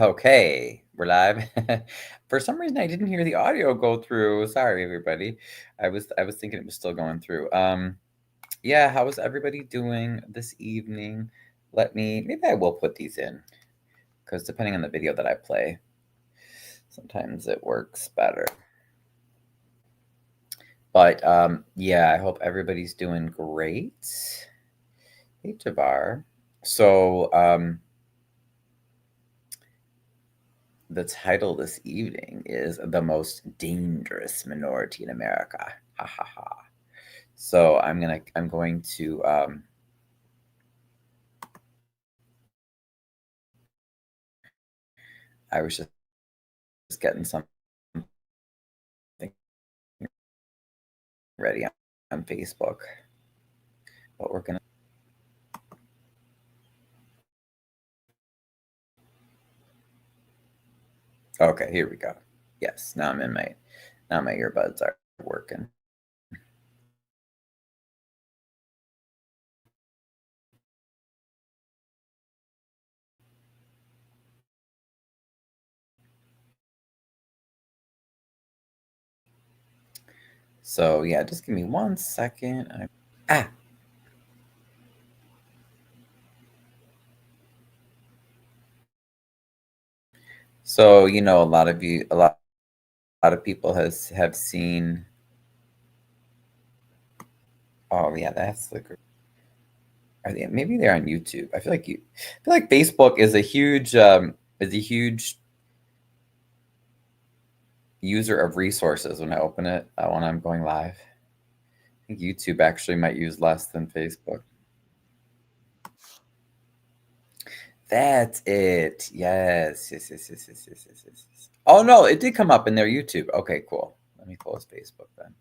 Okay, we're live. For some reason, I didn't hear the audio go through. Sorry, everybody. I was thinking it was still going through. Yeah, how is everybody doing this evening? Maybe I will put these in because depending on the video that I play, sometimes it works better. But yeah, I hope everybody's doing great. Hey, Tavar. So the title this evening is The Most Dangerous Minority in America. Ha ha ha. So I'm going to I was just getting something ready on Facebook. But we're gonna Okay, here we go. Yes, now my earbuds are working. So yeah, just give me 1 second. So a lot of people have seen. Oh yeah, that's the. Maybe they're on YouTube. I feel like Facebook is a huge user of resources when I open it when I'm going live. I think YouTube actually might use less than Facebook. That's it. Yes. Oh no, it did come up in their YouTube. Okay, cool. Let me close Facebook then.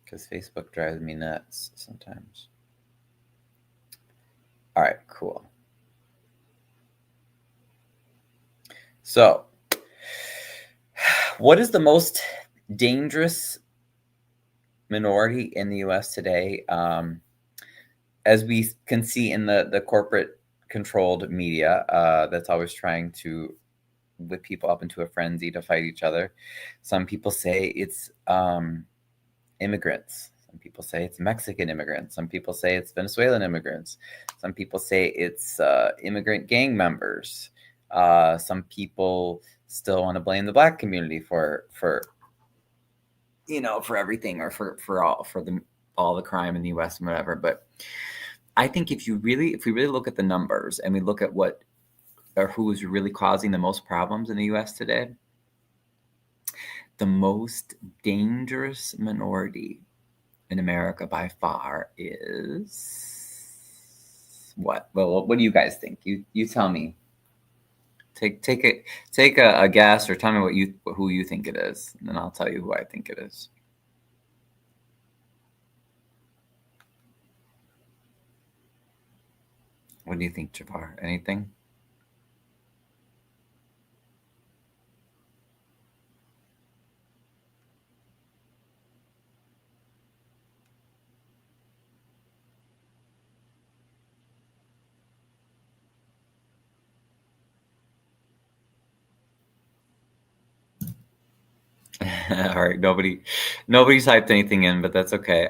Because Facebook drives me nuts sometimes. All right, cool. So, what is the most dangerous minority in the U.S. today? As we can see in the corporate controlled media, that's always trying to whip people up into a frenzy to fight each other. Some people say it's immigrants. Some people say it's Mexican immigrants. Some people say it's Venezuelan immigrants. Some people say it's immigrant gang members. Some people still want to blame the Black community for everything, or for all the crime in the U.S. and whatever. But I think if we really look at the numbers and we look at what or who is really causing the most problems in the U.S. today, the most dangerous minority in America by far is what? Well, what do you guys think? You tell me. Take a guess, or tell me who you think it is, and then I'll tell you who I think it is. What do you think, Jafar? Anything? All right, nobody's typed anything in, but that's okay.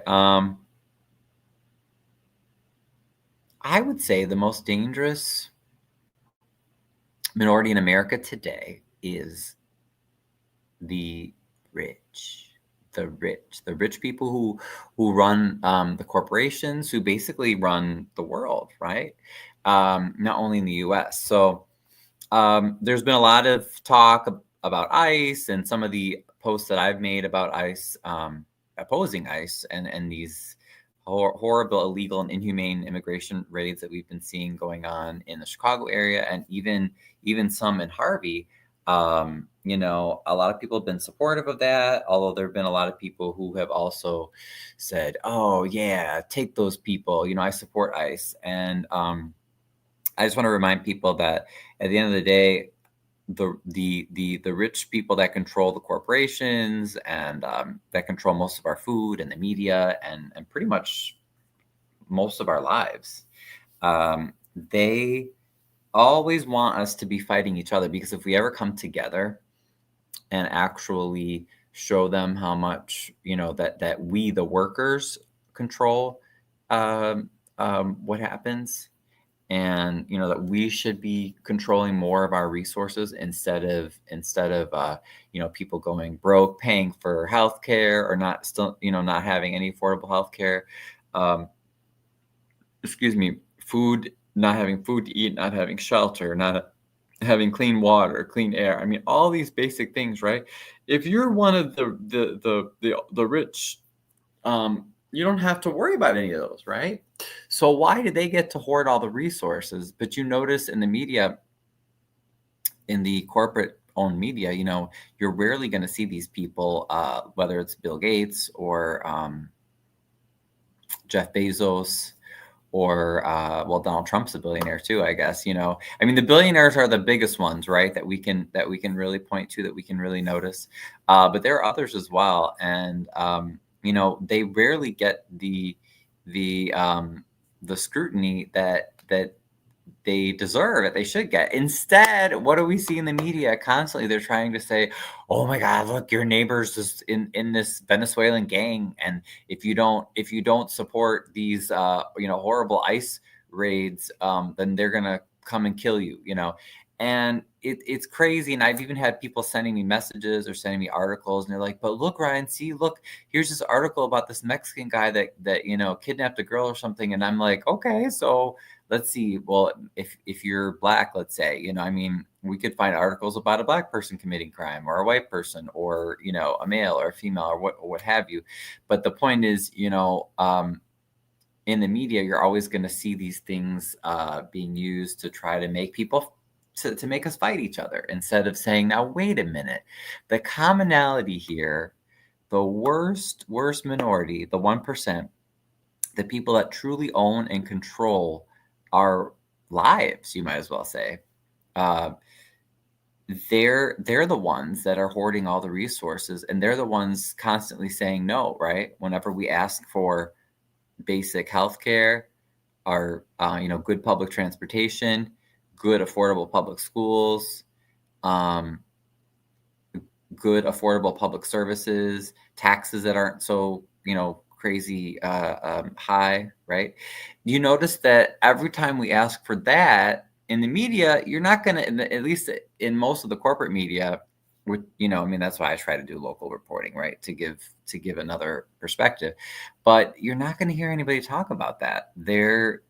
I would say the most dangerous minority in America today is the rich. The rich people who run the corporations, who basically run the world, right? Not only in the U.S. So there's been a lot of talk about ICE, and some of the posts that I've made about ICE, opposing ICE, and these horrible, illegal, and inhumane immigration raids that we've been seeing going on in the Chicago area, and even some in Harvey. A lot of people have been supportive of that, although there have been a lot of people who have also said, "Oh yeah, take those people." I support ICE, and I just want to remind people that at the end of the day, the rich people that control the corporations, and that control most of our food and the media, and pretty much most of our lives, they always want us to be fighting each other, because if we ever come together and actually show them how much, that we, the workers, control what happens, and that we should be controlling more of our resources, instead of people going broke, paying for healthcare, or not having any affordable healthcare. Um, excuse me, food, not having food to eat, not having shelter, not having clean water, clean air. I mean, all these basic things, right? If you're one of the rich, you don't have to worry about any of those, right? So why do they get to hoard all the resources? But you notice in the media, in the corporate owned media, you're rarely going to see these people, whether it's Bill Gates or Jeff Bezos, or well, Donald Trump's a billionaire too, I guess. I mean, the billionaires are the biggest ones, right? That we can really point to, that we can really notice. But there are others as well, and they rarely get the scrutiny that they deserve, that they should get. Instead, what do we see in the media constantly? They're trying to say, "Oh my God, look, your neighbor's just in this Venezuelan gang, and if you don't support these horrible ICE raids, then they're gonna come and kill you." And it's crazy. And I've even had people sending me messages or sending me articles, and they're like, "But look, Ryan, see, look, here's this article about this Mexican guy that kidnapped a girl or something." And I'm like, "Okay, so let's see. Well, if you're Black, let's say, I mean, we could find articles about a Black person committing crime, or a white person, or a male or a female, or what have you. But the point is, in the media, you're always going to see these things being used to try to make people to make us fight each other, instead of saying, now wait a minute, the commonality here, the worst minority, the 1%, the people that truly own and control our lives, you might as well say, they're the ones that are hoarding all the resources, and they're the ones constantly saying no, right? Whenever we ask for basic health care, our good public transportation, good affordable public schools, good affordable public services, taxes that aren't so crazy high, right? You notice that every time we ask for that in the media, you're not going to, at least in most of the corporate media, which, I mean, that's why I try to do local reporting, right? To give another perspective. But you're not going to hear anybody talk about that. The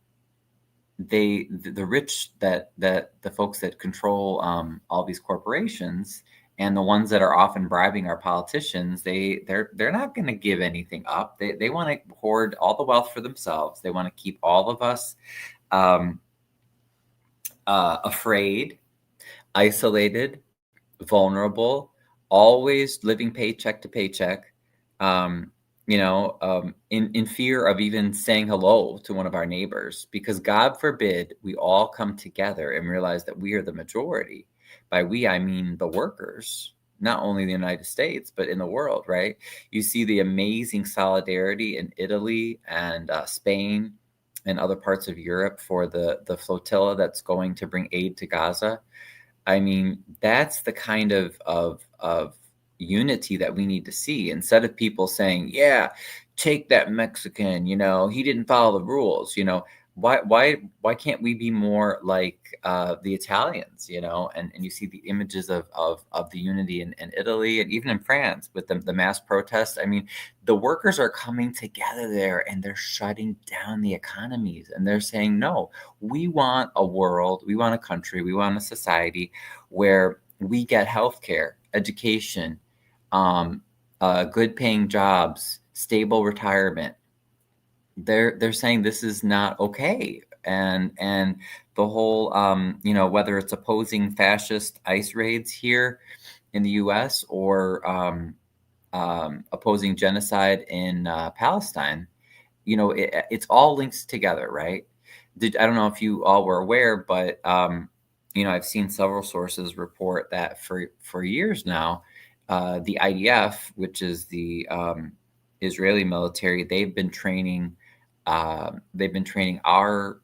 rich, that the folks that control all these corporations, and the ones that are often bribing our politicians, they're not going to give anything up. They want to hoard all the wealth for themselves. They want to keep all of us afraid, isolated, vulnerable, always living paycheck to paycheck, in fear of even saying hello to one of our neighbors, because God forbid we all come together and realize that we are the majority. By we, I mean the workers, not only in the United States, but in the world, right? You see the amazing solidarity in Italy and Spain and other parts of Europe for the flotilla that's going to bring aid to Gaza. I mean, that's the kind of unity that we need to see, instead of people saying, "Yeah, take that Mexican, he didn't follow the rules." Why can't we be more like the Italians, and you see the images of the unity in Italy, and even in France with the mass protests. I mean, the workers are coming together there, and they're shutting down the economies, and they're saying, no, we want a world, we want a country, we want a society where we get healthcare, education, good paying jobs, stable retirement. They're saying this is not okay, and the whole whether it's opposing fascist ICE raids here in the U.S. or opposing genocide in Palestine, it's all linked together, right? I don't know if you all were aware, but I've seen several sources report that for years now, the IDF, which is the Israeli military, they've been training our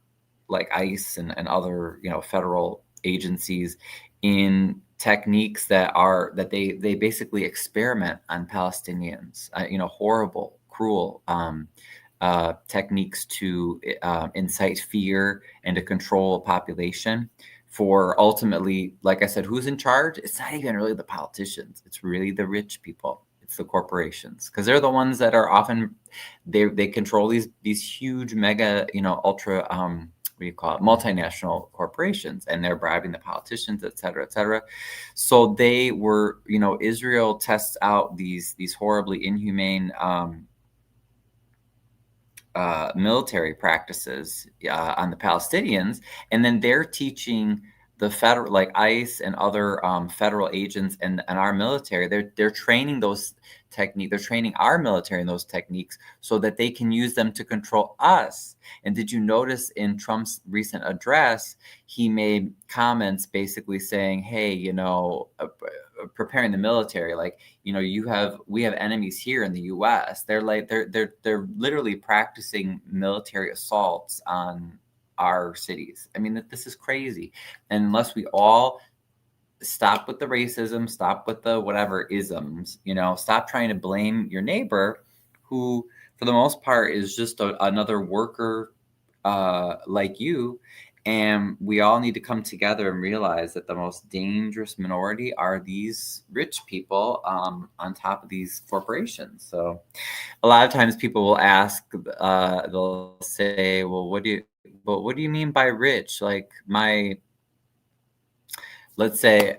like ICE and other, federal agencies in techniques that they basically experiment on Palestinians, horrible, cruel techniques to incite fear and to control a population for ultimately, like I said, who's in charge? It's not even really the politicians. It's really the rich people. It's the corporations, because they're the ones that are often, they control these huge mega, ultra, what do you call it, multinational corporations, and they're bribing the politicians, et cetera, et cetera. So they were, Israel tests out these horribly inhumane military practices on the Palestinians, and then they're teaching the federal, like ICE and other federal agents and our military. They're training those techniques. They're training our military in those techniques so that they can use them to control us. And did you notice in Trump's recent address, he made comments basically saying, "Hey, preparing the military, like, we have enemies here in the U.S. They're literally practicing military assaults on our cities." I mean, this is crazy. And unless we all stop with the racism, stop with the whatever isms, stop trying to blame your neighbor, who for the most part is just another worker like you. And we all need to come together and realize that the most dangerous minority are these rich people on top of these corporations. So a lot of times people will ask, they'll say, well, what do you mean by rich? Like, let's say,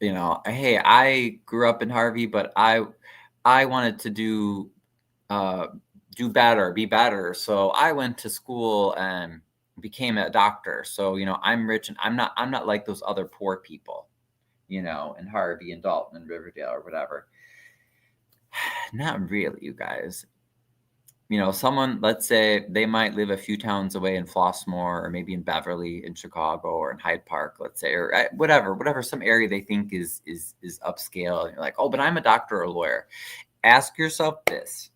hey, I grew up in Harvey, but I wanted to do better, be better. So I went to school and became a doctor. So, I'm rich, and I'm not like those other poor people, in Harvey and Dalton and Riverdale or whatever. Not really, you guys. Someone, let's say they might live a few towns away in Flossmoor, or maybe in Beverly, in Chicago, or in Hyde Park, let's say, or whatever, some area they think is upscale. And you're like, oh, but I'm a doctor or a lawyer. Ask yourself this.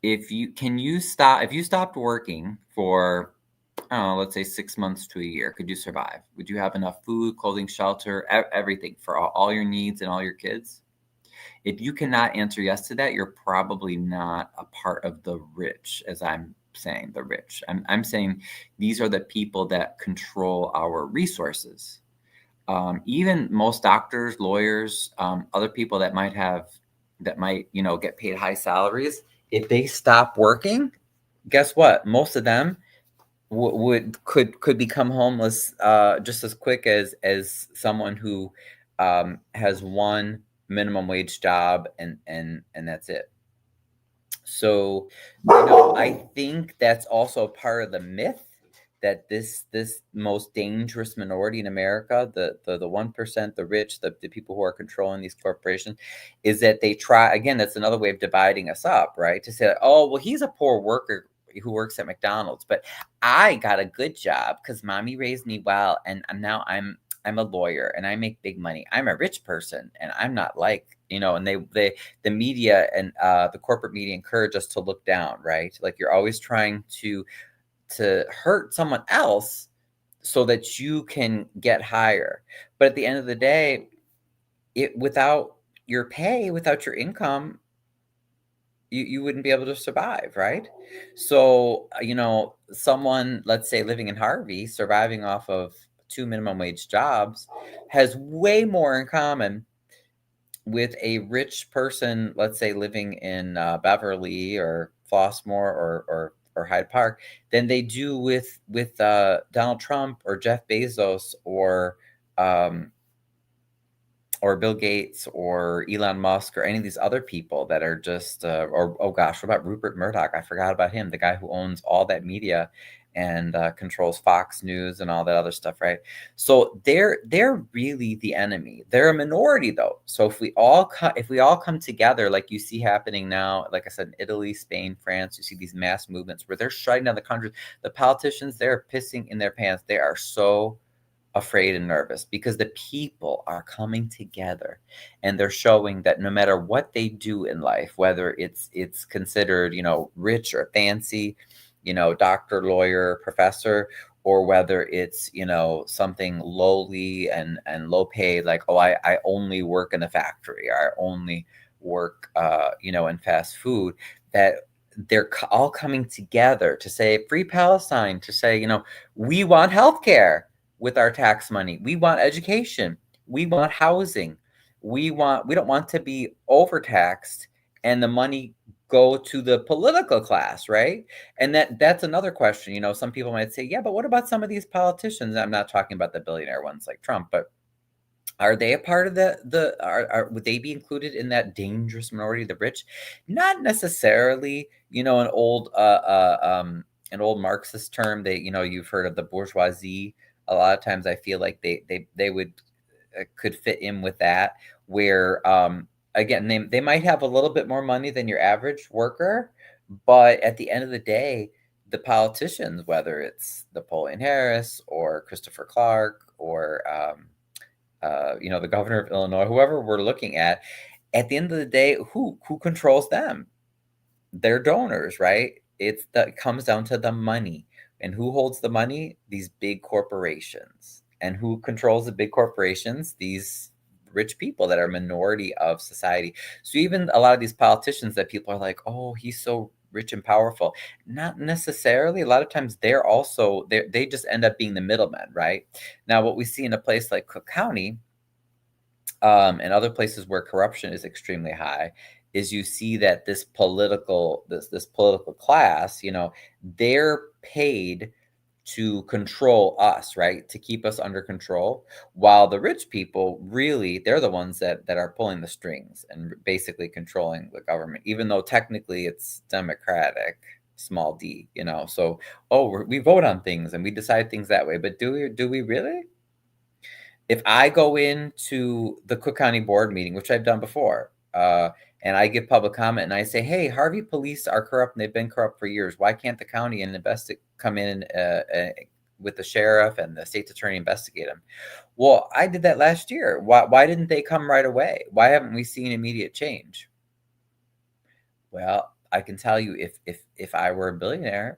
If you stopped working for, I don't know, let's say 6 months to a year, could you survive? Would you have enough food, clothing, shelter, everything for all your needs and all your kids? If you cannot answer yes to that, you're probably not a part of the rich, as I'm saying, the rich. I'm saying these are the people that control our resources. Even most doctors, lawyers, other people that might get paid high salaries, if they stop working, guess what? Most of them could become homeless just as quick as someone who has one minimum wage job and that's it. So, I think that's also part of the myth that this most dangerous minority in America, the 1%, the rich, the people who are controlling these corporations, is that they try, again, that's another way of dividing us up, right? To say, oh, well, he's a poor worker who works at McDonald's, but I got a good job because mommy raised me well, and now I'm a lawyer and I make big money. I'm a rich person and I'm not like, and the media and the corporate media encourage us to look down, right? Like, you're always trying to hurt someone else so that you can get higher. But at the end of the day, without your pay, without your income, you wouldn't be able to survive, right? So, someone, let's say, living in Harvey, surviving off of 2 minimum wage jobs, has way more in common with a rich person, let's say, living in Beverly or Flossmoor or Hyde Park, than they do with Donald Trump or Jeff Bezos or Bill Gates or Elon Musk or any of these other people that are just, or, oh gosh, what about Rupert Murdoch? I forgot about him, the guy who owns all that media and controls Fox News and all that other stuff, right? So they're really the enemy. They're a minority, though. So if we all come together, like you see happening now, like I said, in Italy, Spain, France, you see these mass movements where they're shutting down the country. The politicians, they're pissing in their pants. They are so afraid and nervous because the people are coming together and they're showing that no matter what they do in life, whether it's considered, rich or fancy, doctor, lawyer, professor, or whether it's, something lowly and low paid, like, oh, I only work in a factory, or I only work, in fast food, that they're all coming together to say free Palestine, to say, we want healthcare with our tax money. We want education. We want housing. We don't want to be overtaxed and the money go to the political class, right? And that's another question. Some people might say, yeah, but what about some of these politicians? I'm not talking about the billionaire ones like Trump, but are they a part of would they be included in that dangerous minority, the rich? Not necessarily. An old Marxist term, you've heard of the bourgeoisie. A lot of times I feel like they would could fit in with that, where again, they might have a little bit more money than your average worker, but at the end of the day, the politicians, whether it's Napoleon Harris or Christopher Clark or the governor of Illinois, whoever we're looking at the end of the day, who controls them? Their donors, right? It comes down to the money. And who holds the money? These big corporations. And who controls the big corporations? These rich people that are minority of society. So even a lot of these politicians that people are like, oh, he's so rich and powerful. Not necessarily. A lot of times they just end up being the middlemen, right? Now, what we see in a place like Cook County, and other places where corruption is extremely high, is you see that this political class, they're paid to control us, right? To keep us under control, while the rich people, really, they're the ones that are pulling the strings and basically controlling the government, even though technically it's democratic, small d, so, oh, we vote on things and we decide things that way, but do we really? If I go into the Cook County board meeting, which I've done before, and I give public comment and I say, hey, Harvey police are corrupt and they've been corrupt for years. Why can't the county come in with the sheriff and the state's attorney investigate them? Well, I did that last year. Why didn't they come right away? Why haven't we seen immediate change? Well, I can tell you, if I were a billionaire,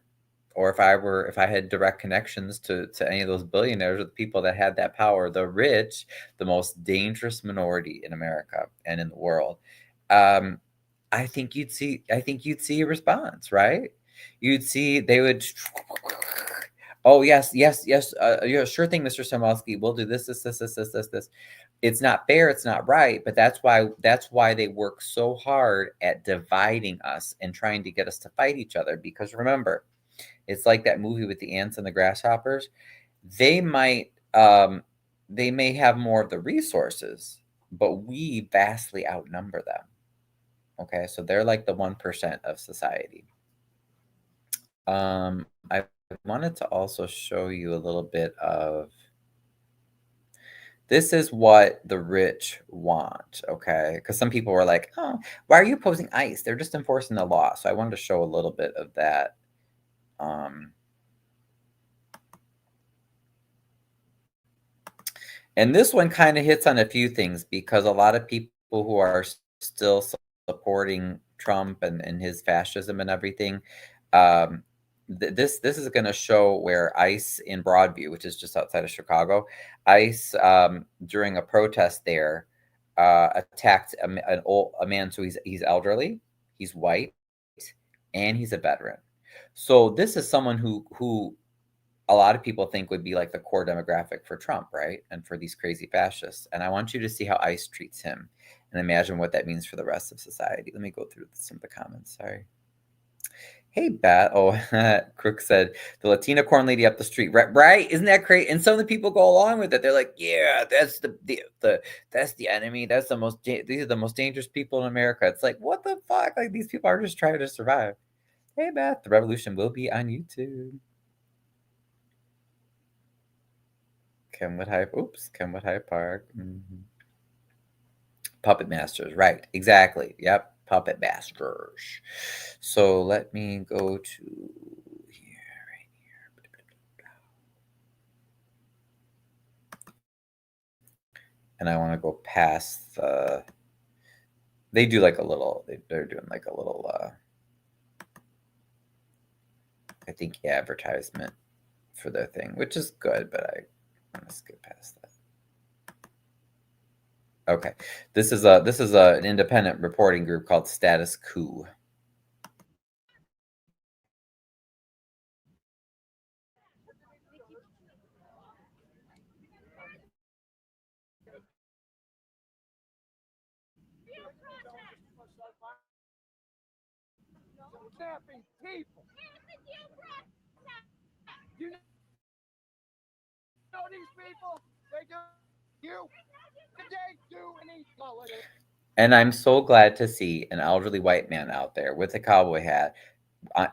or if I had direct connections to any of those billionaires or the people that had that power, the rich, the most dangerous minority in America and in the world, I think you'd see a response, right? You'd see they would, oh, yes, yes, yes, yeah, sure thing, Mr. Samolsky, we'll do this. It's not fair, it's not right, but that's why they work so hard at dividing us and trying to get us to fight each other. Because remember, it's like that movie with the ants and the grasshoppers. They may have more of the resources, but we vastly outnumber them. Okay, so they're like the 1% of society. I wanted to also show you a little bit of, this is what the rich want, okay? Because some people were like, oh, why are you opposing ICE? They're just enforcing the law. So I wanted to show a little bit of that. And this one kind of hits on a few things, because a lot of people who are still supporting Trump and his fascism and everything, this is going to show where ICE in Broadview, which is just outside of Chicago, ICE during a protest there attacked a man. So he's elderly, he's white, and he's a veteran. So this is someone who a lot of people think would be like the core demographic for Trump, right? And for these crazy fascists. And I want you to see how ICE treats him and imagine what that means for the rest of society. Let me go through some of the comments. Sorry. Hey, Bat. Oh, Crook said, the Latina corn lady up the street. Right? Isn't that great? And some of the people go along with it. They're like, yeah, that's that's the enemy. These are the most dangerous people in America. It's like, what the fuck? Like, these people are just trying to survive. Hey, Bat, the revolution will be on YouTube. Kenwood High Park. Mm-hmm. Puppet Masters, right? Exactly. Yep, Puppet Masters. So let me go to here, right here. And I want to go past the. They do like a little. They're doing like a little. I think, advertisement for their thing, which is good, but I'm gonna skip past that. Okay, this is an independent reporting group called Status Quo. Kidnapping people. You know these people? They do you. They do any holiday. And I'm so glad to see an elderly white man out there with a cowboy hat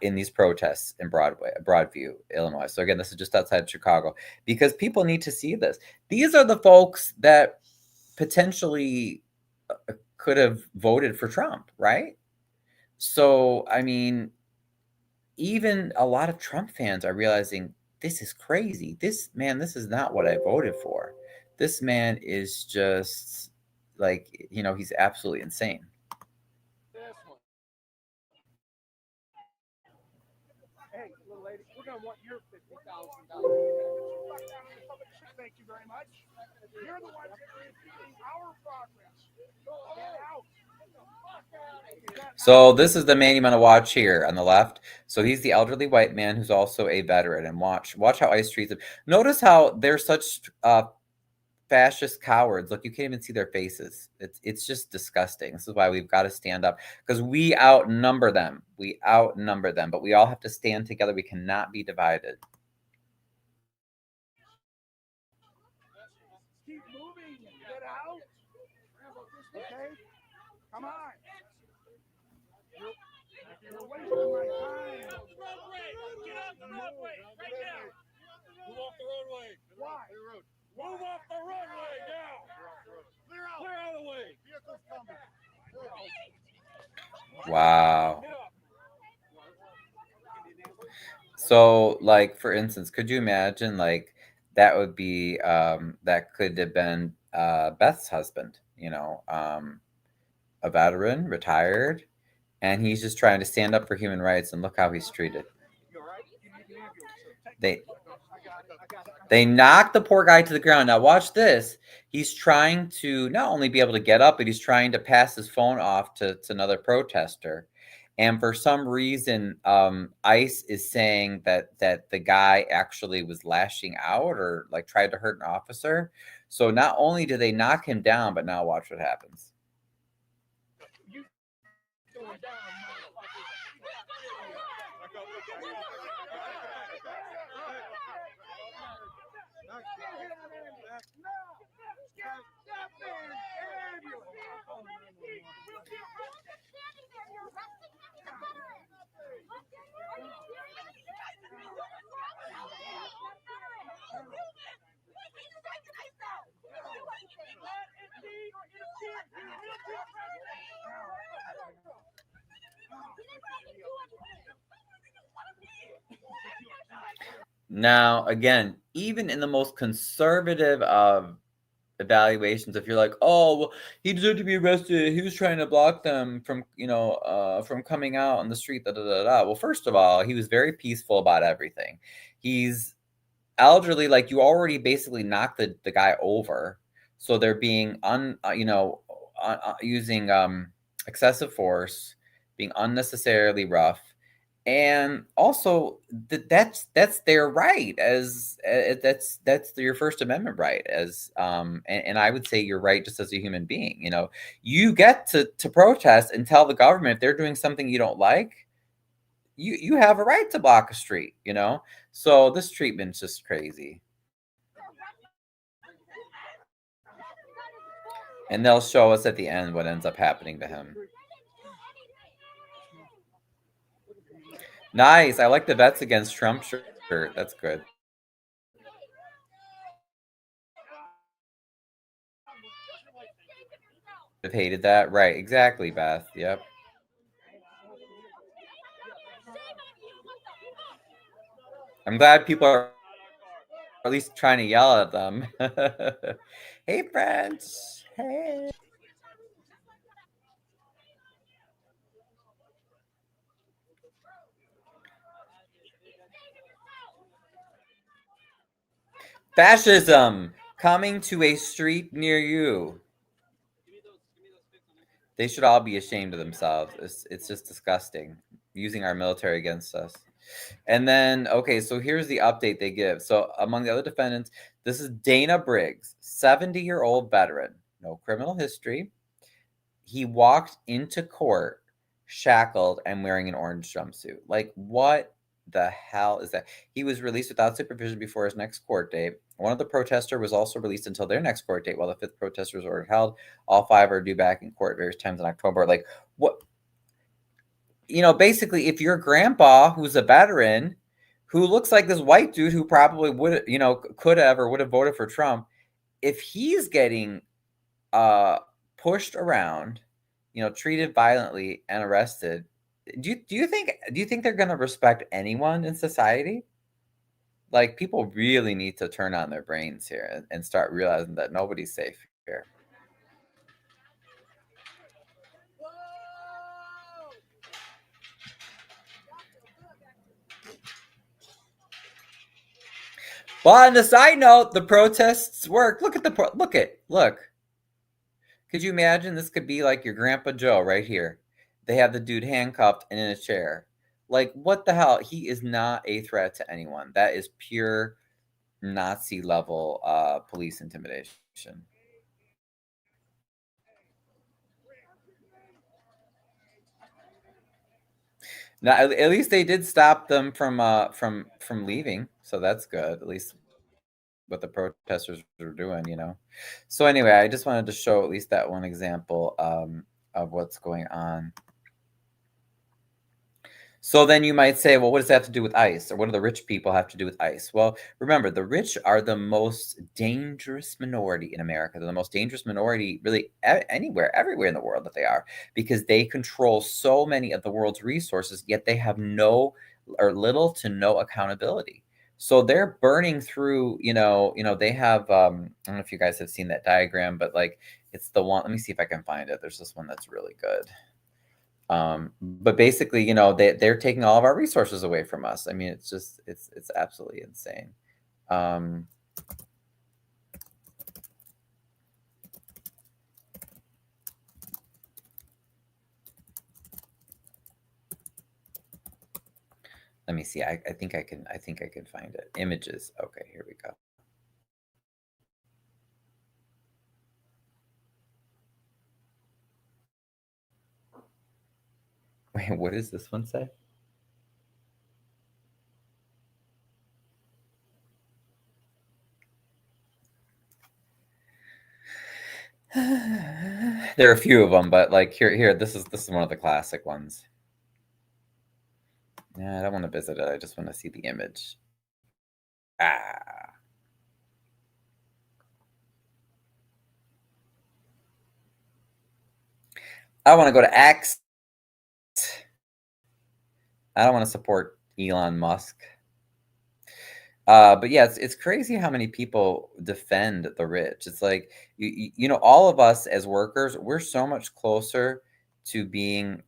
in these protests in Broadview, Illinois. So again, this is just outside Chicago, because people need to see this. These are the folks that potentially could have voted for Trump, right? So, I mean, even a lot of Trump fans are realizing this is crazy. This is not what I voted for. This man is just like, he's absolutely insane. This one. Hey, little lady, we're gonna want your $50,000. Thank you very much. You're the ones that are impeding our progress. Get out. So this is the man you want to watch here on the left. So he's the elderly white man who's also a veteran, and watch how ICE treats him. Notice how they're such fascist cowards. Look, you can't even see their faces. It's just disgusting. This is why we've got to stand up, because we outnumber them. But we all have to stand together. We cannot be divided. Keep moving. Get out. Okay? Come on. You're wasting my time. Get off the roadway right now. Move off the roadway. Why? Move off the roadway now. Clear out of the way. Vehicle's coming. Wow. So, like, for instance, could you imagine, like, that would be that could have been Beth's husband, a veteran, retired, and he's just trying to stand up for human rights, and look how he's treated. They knocked the poor guy to the ground. Now watch this. He's trying to not only be able to get up, but he's trying to pass his phone off to another protester. And for some reason, ICE is saying that the guy actually was lashing out or like tried to hurt an officer. So not only do they knock him down, but now watch what happens. Now, again, even in the most conservative of evaluations, if you're like, oh, well, he deserved to be arrested, he was trying to block them from, from coming out on the street, da da da da. Well, first of all, he was very peaceful about everything. He's elderly, like you already basically knocked the guy over, so they're being using excessive force, being unnecessarily rough. And also, that's their right, as that's your First Amendment right, as and I would say your right just as a human being. You get to protest and tell the government if they're doing something you don't like. You have a right to block a street. So this treatment's just crazy. And they'll show us at the end what ends up happening to him. Nice. I like the vets against Trump shirt. That's good. I've hated that. Right. Exactly, Beth. Yep. I'm glad people are at least trying to yell at them. Hey, friends. Hey. Fascism coming to a street near you. They should all be ashamed of themselves. It's just disgusting using our military against us. And then, okay, so here's the update they give. So among the other defendants, this is Dana Briggs, 70-year-old veteran, no criminal history. He walked into court shackled and wearing an orange jumpsuit. Like, what the hell is that? He was released without supervision before his next court date. One of the protesters was also released until their next court date, while the fifth protester was ordered held. All five are due back in court at various times in October. Like, what? Basically, if your grandpa, who's a veteran, who looks like this white dude who probably would, could have or would have voted for Trump, if he's getting pushed around, treated violently and arrested, do you think they're going to respect anyone in society? Like, people really need to turn on their brains here and start realizing that nobody's safe here. Well, on the side note, the protests work. Look. Could you imagine this could be like your Grandpa Joe right here? They have the dude handcuffed and in a chair. Like, what the hell? He is not a threat to anyone. That is pure Nazi level police intimidation. Now, at least they did stop them from leaving, so that's good. At least what the protesters were doing, So anyway, I just wanted to show at least that one example of what's going on. So then you might say, well, what does that have to do with ICE? Or what do the rich people have to do with ICE? Well, remember, the rich are the most dangerous minority in America. They're the most dangerous minority really everywhere in the world that they are, because they control so many of the world's resources, yet they have no or little to no accountability. So they're burning through, they have, I don't know if you guys have seen that diagram, but like, it's the one, let me see if I can find it. There's this one that's really good. But basically, they're taking all of our resources away from us. I mean, it's just, it's absolutely insane. Let me see. I think I can find it. Images. Okay, here we go. Wait, what does this one say? There are a few of them, but like here, this is one of the classic ones. Yeah, I don't want to visit it. I just want to see the image. I want to go to X. I don't want to support Elon Musk. But yeah, it's crazy how many people defend the rich. It's like, all of us as workers, we're so much closer to being,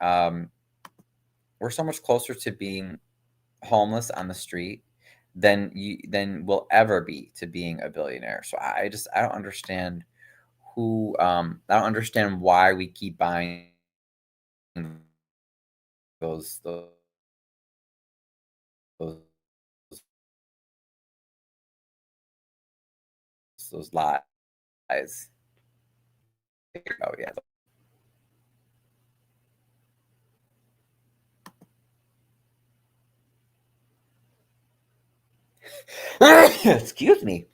homeless on the street than we'll ever be to being a billionaire. So I don't understand I don't understand why we keep buying those lies. Oh yeah. Excuse me.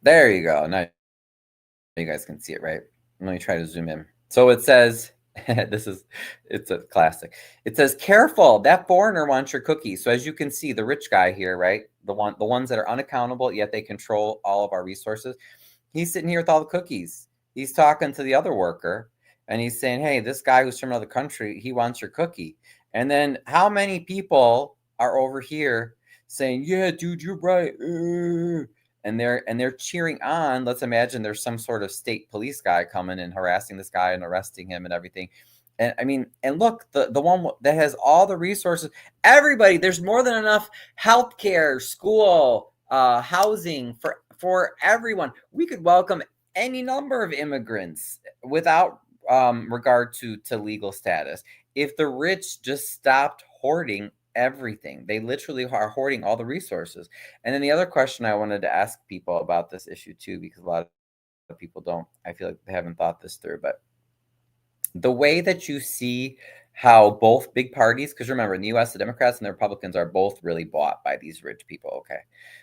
There you go. Now you guys can see it, right? Let me try to zoom in. So it says, it's a classic. It says, careful, that foreigner wants your cookies. So as you can see, the rich guy here, right? The ones that are unaccountable, yet they control all of our resources. He's sitting here with all the cookies. He's talking to the other worker and he's saying, hey, this guy who's from another country, he wants your cookie. And then how many people are over here saying, yeah, dude, you're right. And they're cheering on. Let's imagine there's some sort of state police guy coming and harassing this guy and arresting him and everything. And I mean, and look, the one that has all the resources, everybody, there's more than enough healthcare, school, housing for everyone. We could welcome any number of immigrants without regard to legal status. If the rich just stopped hoarding everything, they literally are hoarding all the resources. And then the other question I wanted to ask people about this issue too, because a lot of people don't, I feel like they haven't thought this through, but the way that you see how both big parties, because remember in the US, the Democrats and the Republicans are both really bought by these rich people. Okay.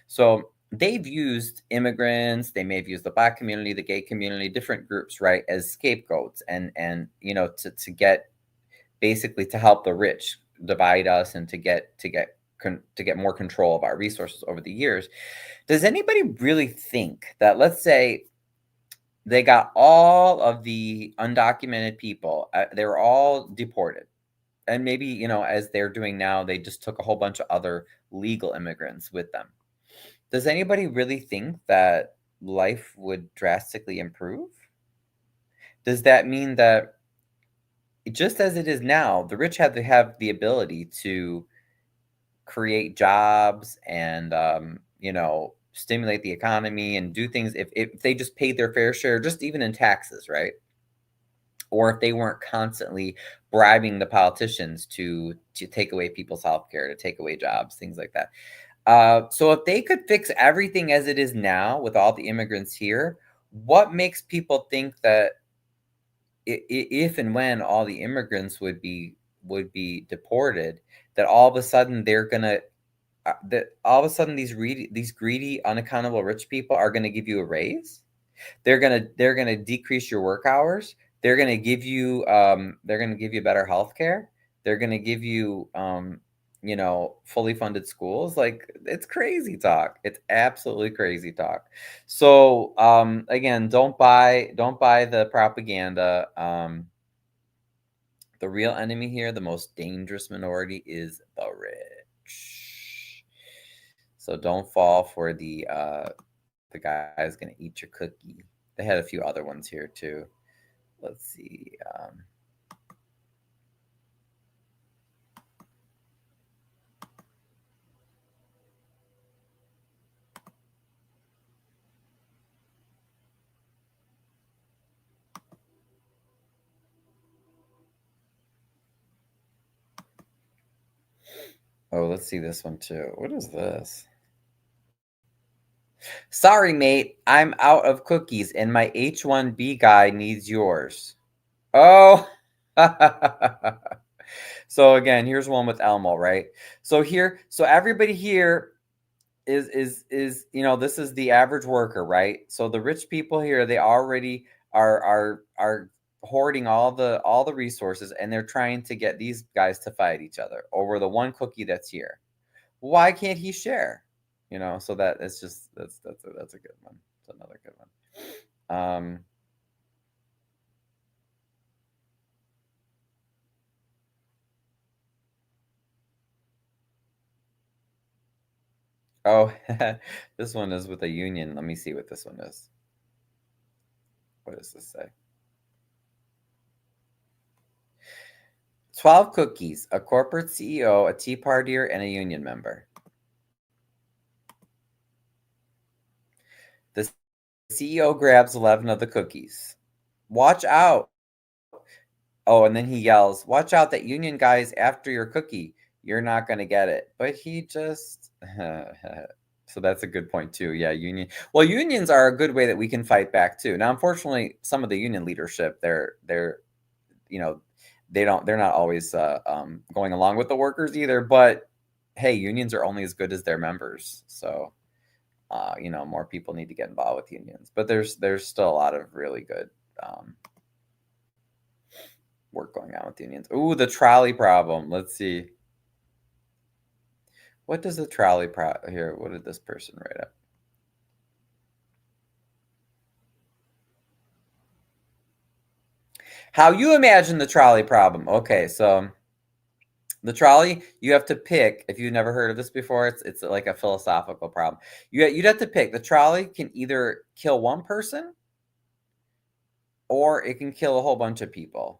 So they've used immigrants, they may have used the Black community, the gay community, different groups, right, as scapegoats and to get basically to help the rich divide us and to get more control of our resources over the years. Does anybody really think that, let's say, they got all of the undocumented people, they were all deported, and maybe as they're doing now, they just took a whole bunch of other legal immigrants with them? Does anybody really think that life would drastically improve? Does that mean that just as it is now, the rich have to have the ability to create jobs and stimulate the economy and do things if they just paid their fair share, just even in taxes, right? Or if they weren't constantly bribing the politicians to take away people's health care, to take away jobs, things like that. So if they could fix everything as it is now with all the immigrants here, what makes people think that if and when all the immigrants would be deported, that all of a sudden they're gonna that all of a sudden these greedy, unaccountable rich people are gonna give you a raise? They're gonna decrease your work hours. They're gonna give you better health care. They're gonna give you fully funded schools. Like, it's crazy talk. It's absolutely crazy talk. So again, don't buy the propaganda. The real enemy here, the most dangerous minority, is the rich. So don't fall for the guy's gonna eat your cookie. They had a few other ones here too. Let's see. Oh, let's see this one too. What is this? Sorry, mate. I'm out of cookies and my H-1B guy needs yours. Oh. So again, here's one with Elmo, right? So everybody here is this is the average worker, right? So the rich people here, they already are hoarding all the resources, and they're trying to get these guys to fight each other over the one cookie that's here. Why can't he share? So that it's just that's a good one. It's another good one. Oh, this one is with a union. Let me see what this one is. What does this say? 12 cookies, a corporate CEO, a Tea Partier, and a union member. The CEO grabs 11 of the cookies. Watch out. Oh, and then he yells, watch out, that union guy's after your cookie. You're not going to get it. But he just... So that's a good point too. Yeah, unions are a good way that we can fight back too. Now, unfortunately, some of the union leadership, they're not always going along with the workers either. But hey, unions are only as good as their members. So more people need to get involved with unions. But there's still a lot of really good work going on with unions. Ooh, the trolley problem. Let's see. What does the trolley here? What did this person write up? How you imagine the trolley problem. Okay, so the trolley, you have to pick. If you've never heard of this before, it's like a philosophical problem. You'd have to pick. The trolley can either kill one person or it can kill a whole bunch of people.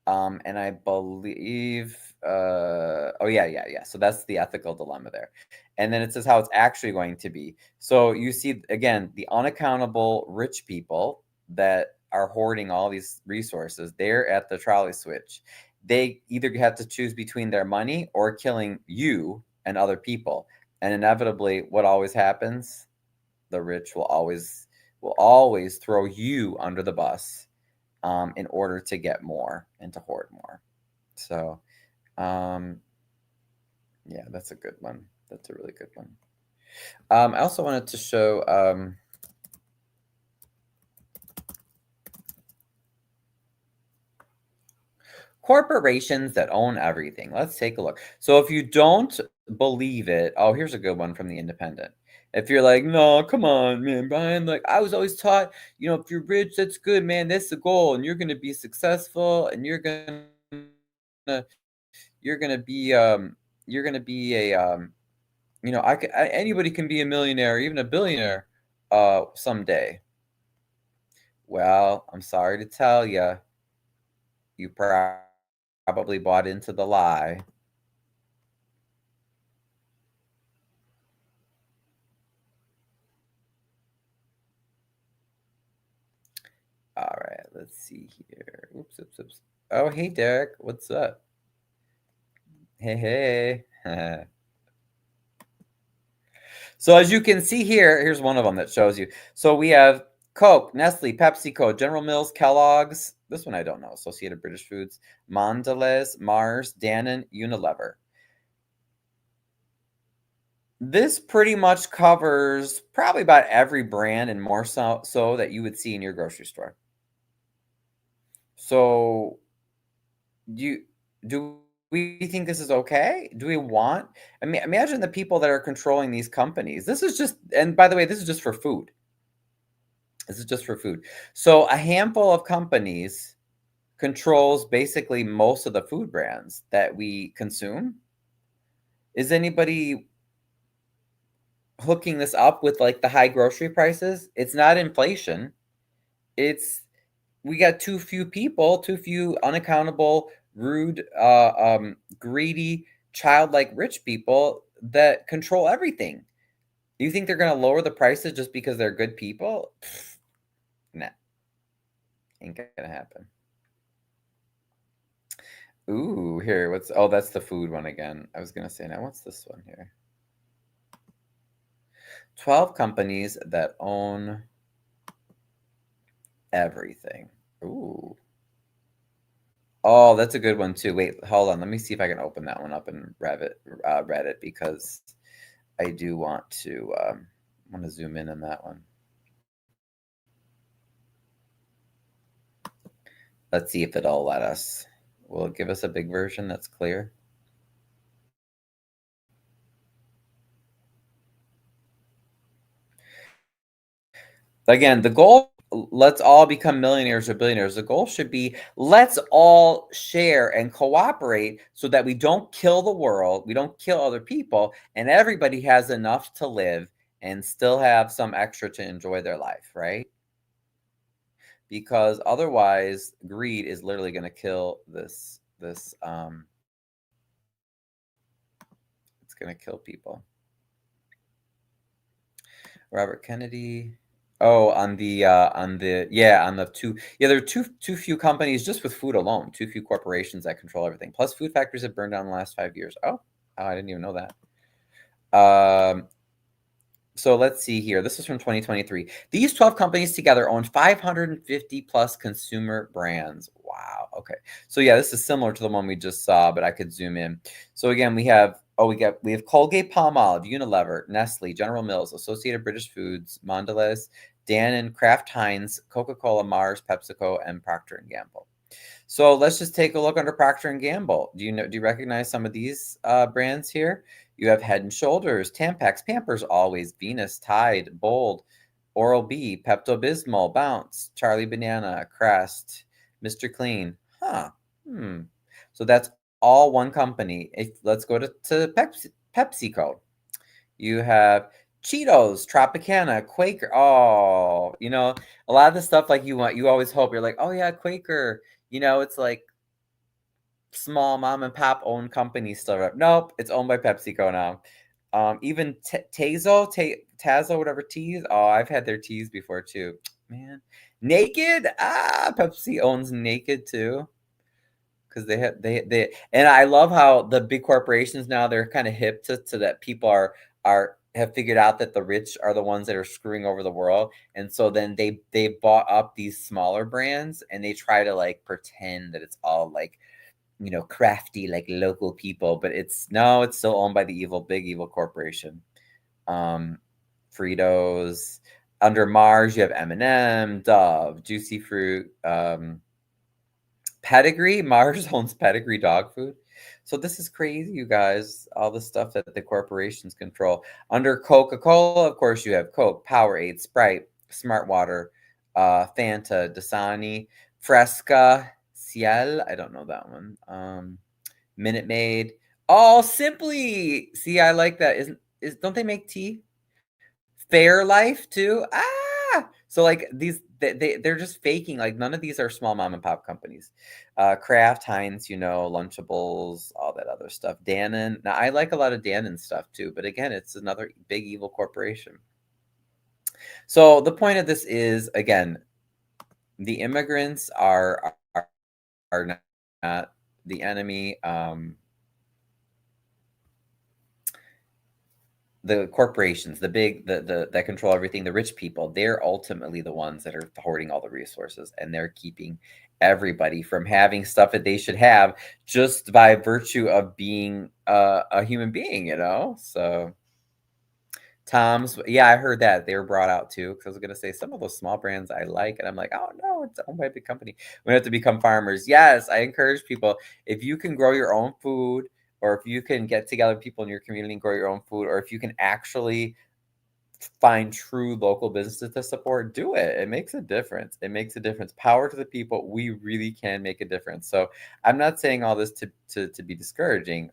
And I believe, oh yeah. So that's the ethical dilemma there. And then it says how it's actually going to be. So you see, again, the unaccountable rich people that are hoarding all these resources, they're at the trolley switch. They either have to choose between their money or killing you and other people. And inevitably, what always happens? The rich will always throw you under the bus in order to get more and to hoard more. So, yeah, that's a good one. That's a really good one. I also wanted to show corporations that own everything. Let's take a look. So if you don't believe it, oh, here's a good one from the Independent. If you're like, no, come on, man, Brian, like I was always taught, if you're rich, that's good, man. That's the goal, and you're gonna be successful, and you're gonna be a anybody can be a millionaire, even a billionaire, someday. Well, I'm sorry to tell you, you probably bought into the lie. All right, let's see here. Oops. Oh, hey, Derek, what's up? Hey. So as you can see here, here's one of them that shows you. So we have Coke, Nestle, PepsiCo, General Mills, Kellogg's. This one I don't know. Associated British Foods, Mondelez, Mars, Danone, Unilever. This pretty much covers probably about every brand and more so that you would see in your grocery store. So do we think this is okay? Do we want? I mean, imagine the people that are controlling these companies. This is just, and by the way, this is just for food. This is just for food. So a handful of companies controls basically most of the food brands that we consume. Is anybody hooking this up with like the high grocery prices? It's not inflation. It's we got too few people, too few unaccountable, rude, greedy, childlike rich people that control everything. Do you think they're going to lower the prices just because they're good people? Nah, ain't going to happen. Ooh, here, that's the food one again. I was going to say, now what's this one here? 12 companies that own everything. Ooh. Oh, that's a good one too. Wait, hold on. Let me see if I can open that one up in Reddit because I do want to zoom in on that one. Let's see if it'll let us. Will it give us a big version that's clear? Again, the goal, let's all become millionaires or billionaires. The goal should be let's all share and cooperate so that we don't kill the world, we don't kill other people, and everybody has enough to live and still have some extra to enjoy their life, right? Because otherwise, greed is literally going to kill this. It's going to kill people. Robert Kennedy. Oh, on the two. Yeah, there are too few companies just with food alone. Too few corporations that control everything. Plus, food factories have burned down in the last 5 years. Oh, I didn't even know that. So let's see here. This is from 2023. These 12 companies together own 550 plus consumer brands. Wow. Okay. So yeah, this is similar to the one we just saw, but I could zoom in. So again, we have Colgate, Palmolive, Unilever, Nestle, General Mills, Associated British Foods, Mondelez, Danone, Kraft Heinz, Coca-Cola, Mars, PepsiCo, and Procter & Gamble. So let's just take a look under Procter & Gamble. Do you recognize some of these brands here? You have Head & Shoulders, Tampax, Pampers Always, Venus, Tide, Bold, Oral-B, Pepto-Bismol, Bounce, Charlie Banana, Crest, Mr. Clean. So that's all one company. Let's go to PepsiCo. You have Cheetos, Tropicana, Quaker. Oh, a lot of the stuff like you always hope. You're like, oh yeah, Quaker. It's like small mom and pop owned companies still rep. Nope, it's owned by PepsiCo now. Even Tazo, whatever teas. Oh, I've had their teas before too. Man, Naked. Pepsi owns Naked too, because they. And I love how the big corporations now, they're kind of hip to that. People are have figured out that the rich are the ones that are screwing over the world, and so then they bought up these smaller brands, and they try to like pretend that it's all like, crafty, like local people, but it's still owned by the big evil corporation. Um, Fritos. Under Mars, you have M&M, Dove, Juicy Fruit, Pedigree. Mars owns Pedigree dog food. So this is crazy, you guys. All the stuff that the corporations control. Under Coca-Cola, of course, you have Coke, Powerade, Sprite, Smart Water, Fanta, Dasani, Fresca, Ciel. I don't know that one. Minute Maid. Oh, Simply. See, I like that. Don't they make tea? Fairlife too. So like these, they're just faking. Like none of these are small mom and pop companies. Kraft, Heinz, Lunchables, all that other stuff. Dannon. Now I like a lot of Dannon stuff too, but again, it's another big evil corporation. So the point of this is, again, the immigrants are not the enemy. The corporations, the big, the that control everything, the rich people, they're ultimately the ones that are hoarding all the resources, and they're keeping everybody from having stuff that they should have just by virtue of being a human being, So Tom's, yeah, I heard that they were brought out too. Because I was gonna say some of those small brands I like, and I'm like, oh no, it's owned by a big company. We have to become farmers. Yes, I encourage people, if you can grow your own food, or if you can get together people in your community and grow your own food, or if you can actually find true local businesses to support, do it. It makes a difference. It makes a difference. Power to the people. We really can make a difference. So I'm not saying all this to be discouraging,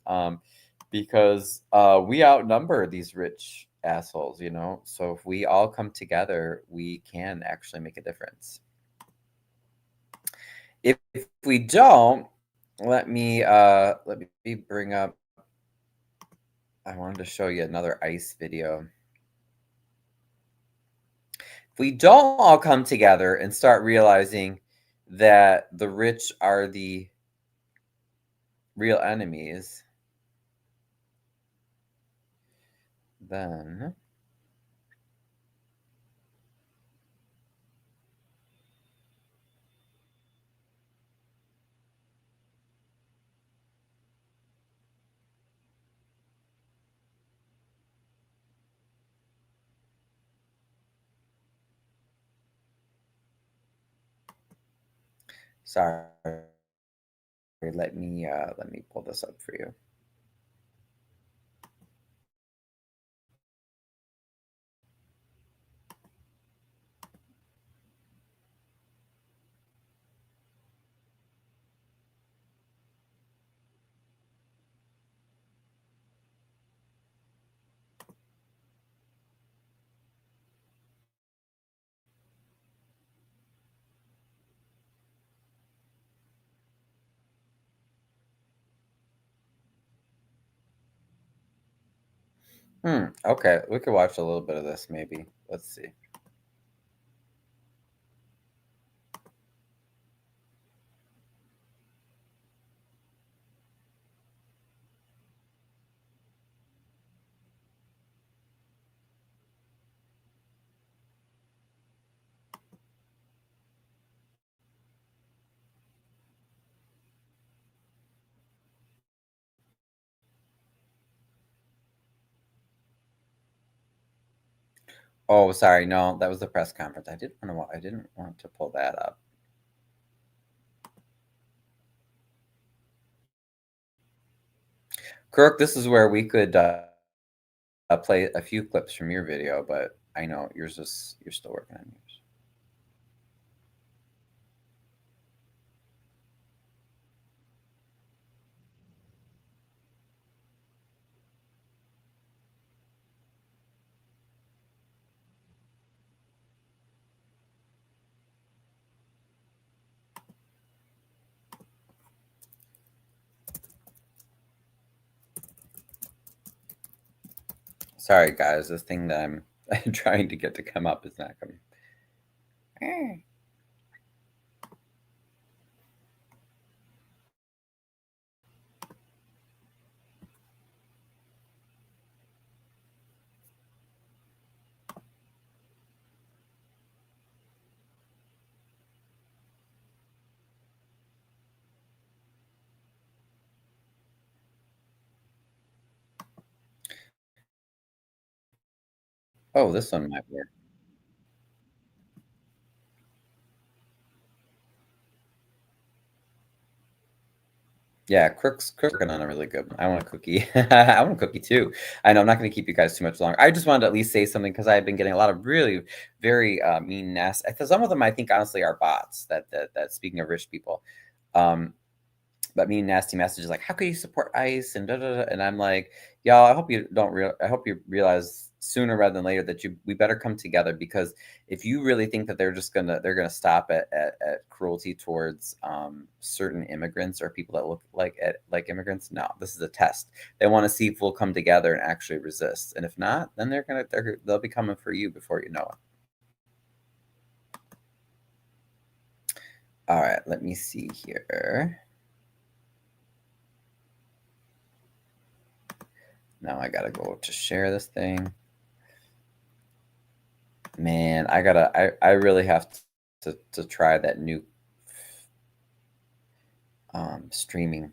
because we outnumber these rich assholes, So if we all come together, we can actually make a difference. If we don't, let me bring up. I wanted to show you another ICE video. If we don't all come together and start realizing that the rich are the real enemies, then sorry, let me pull this up for you. Okay, we could watch a little bit of this maybe. Let's see. Oh, sorry. No, that was the press conference. I didn't want to pull that up. Kirk, this is where we could play a few clips from your video, but I know you're still working on yours. Sorry, guys. This thing that I'm trying to get to come up is not coming. Oh, this one might work. Yeah, Crook's working on a really good one. I want a cookie. I want a cookie too. I know I'm not going to keep you guys too much longer. I just wanted to at least say something because I've been getting a lot of really very mean, nasty. Some of them I think honestly are bots. That speaking of rich people, but mean, nasty messages like, "How can you support ICE?" and da da da. And I'm like, y'all, I hope you I hope you realize sooner rather than later that we better come together, because if you really think that they're gonna stop at cruelty towards certain immigrants or people that look like immigrants, no, this is a test. They want to see if we'll come together and actually resist, and if not, then they'll be coming for you before you know it. All right, let me see here. Now I gotta go to share this thing. Man, I really have to try that new streaming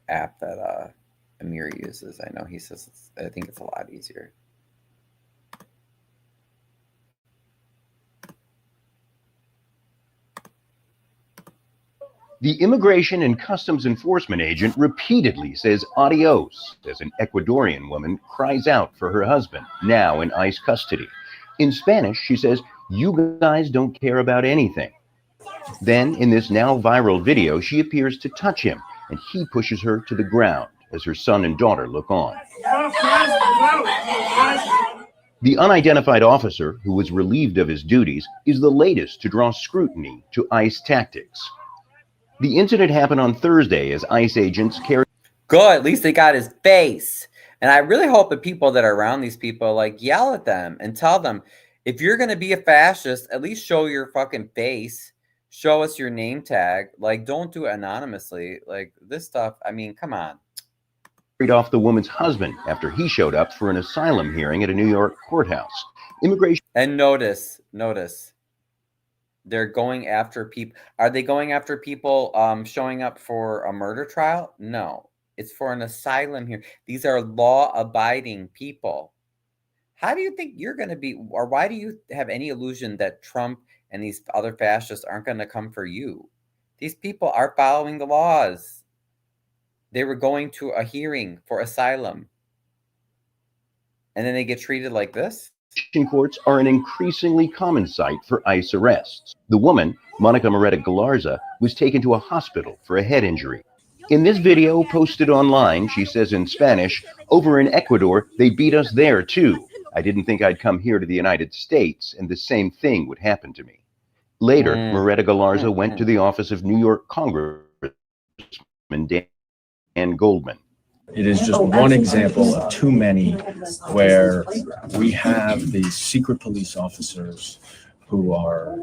app that Amir uses. I know he says I think it's a lot easier. The Immigration and Customs Enforcement agent repeatedly says adios as an Ecuadorian woman cries out for her husband, now in ICE custody. In Spanish, she says, "You guys don't care about anything." Then, in this now viral video, she appears to touch him, and he pushes her to the ground as her son and daughter look on. The unidentified officer, who was relieved of his duties, is the latest to draw scrutiny to ICE tactics. The incident happened on Thursday as ICE agents carried... Good, at least they got his face. And I really hope the people that are around these people like yell at them and tell them, if you're going to be a fascist, at least show your fucking face. Show us your name tag. Like, don't do it anonymously. Like, this stuff, I mean, come on. Carried off the woman's husband after he showed up for an asylum hearing at a New York courthouse. Immigration... And notice. They're going after people. Are they going after people showing up for a murder trial? No, it's for an asylum here. These are law-abiding people. How do you think you're going to be, or why do you have any illusion that Trump and these other fascists aren't going to come for you? These people are following the laws. They were going to a hearing for asylum, and then they get treated like this? Courts are an increasingly common sight for ICE arrests. The woman, Monica Moreta Galarza, was taken to a hospital for a head injury. In this video posted online, she says in Spanish, "Over in Ecuador, they beat us there too. I didn't think I'd come here to the United States and the same thing would happen to me." Later, Moreta Galarza went to the office of New York Congressman Dan Goldman. It is just one example of too many where we have these secret police officers who are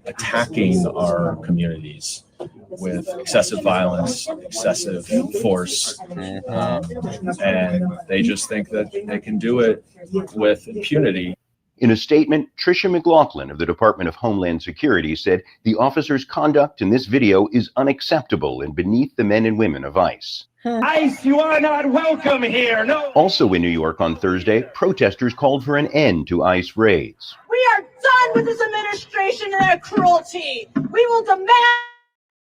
attacking our communities with excessive violence, excessive force, and they just think that they can do it with impunity. In a statement, Tricia McLaughlin of the Department of Homeland Security said the officers' conduct in this video is unacceptable and beneath the men and women of ICE. ICE, you are not welcome here. No. Also in New York on Thursday, protesters called for an end to ICE raids. We are done with this administration and their cruelty. We will demand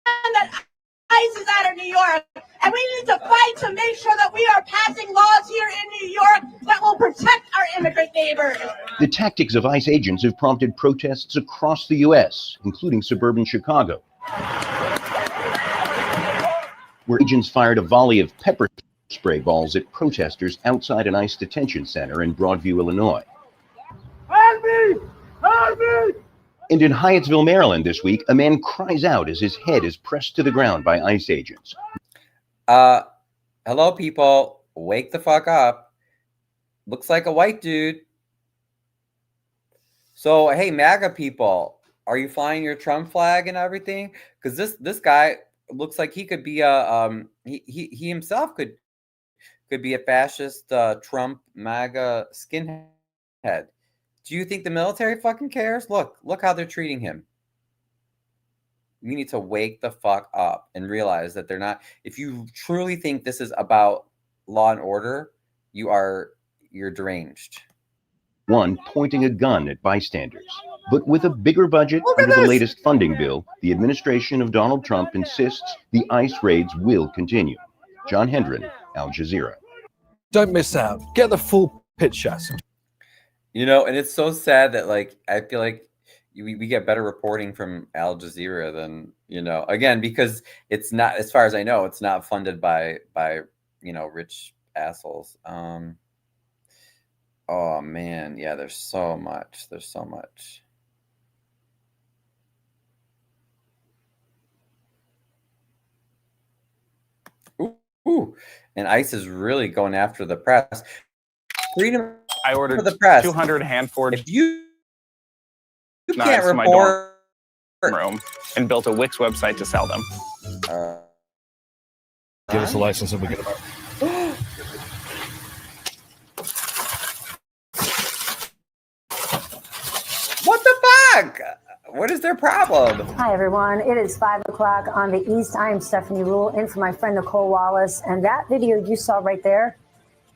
that ICE is out of New York, and we need to fight to make sure that we are passing laws here in New York that will protect our immigrant neighbors. The tactics of ICE agents have prompted protests across the U.S., including suburban Chicago, where agents fired a volley of pepper spray balls at protesters outside an ICE detention center in Broadview, Illinois. Harvey! Harvey! And in Hyattsville, Maryland this week, a man cries out as his head is pressed to the ground by ICE agents. Hello, people. Wake the fuck up. Looks like a white dude. So, hey, MAGA people, are you flying your Trump flag and everything? Because this guy looks like he could be a he himself could be a fascist Trump MAGA skinhead. Do you think the military fucking cares? Look how they're treating him. You need to wake the fuck up and realize that they're not. If you truly think this is about law and order, you're deranged. One pointing a gun at bystanders. But with a bigger budget under the latest funding bill, the administration of Donald Trump insists the ICE raids will continue. John Hendren, Al Jazeera. Don't miss out. Get the full picture. You know, and it's so sad that, like, I feel like we get better reporting from Al Jazeera than, you know, again, because it's not, as far as I know, it's not funded by you know, rich assholes. Oh man, yeah, there's so much. Ooh, and ICE is really going after the press. Freedom. I ordered for the press. 200 hand-forged If you knives can't for my report dorm room and built a Wix website to sell them. Give us a license and we get about. What the fuck? What is their problem? Hi, everyone. It is 5 o'clock on the East. I am Stephanie Rule, in for my friend Nicole Wallace. And that video you saw right there,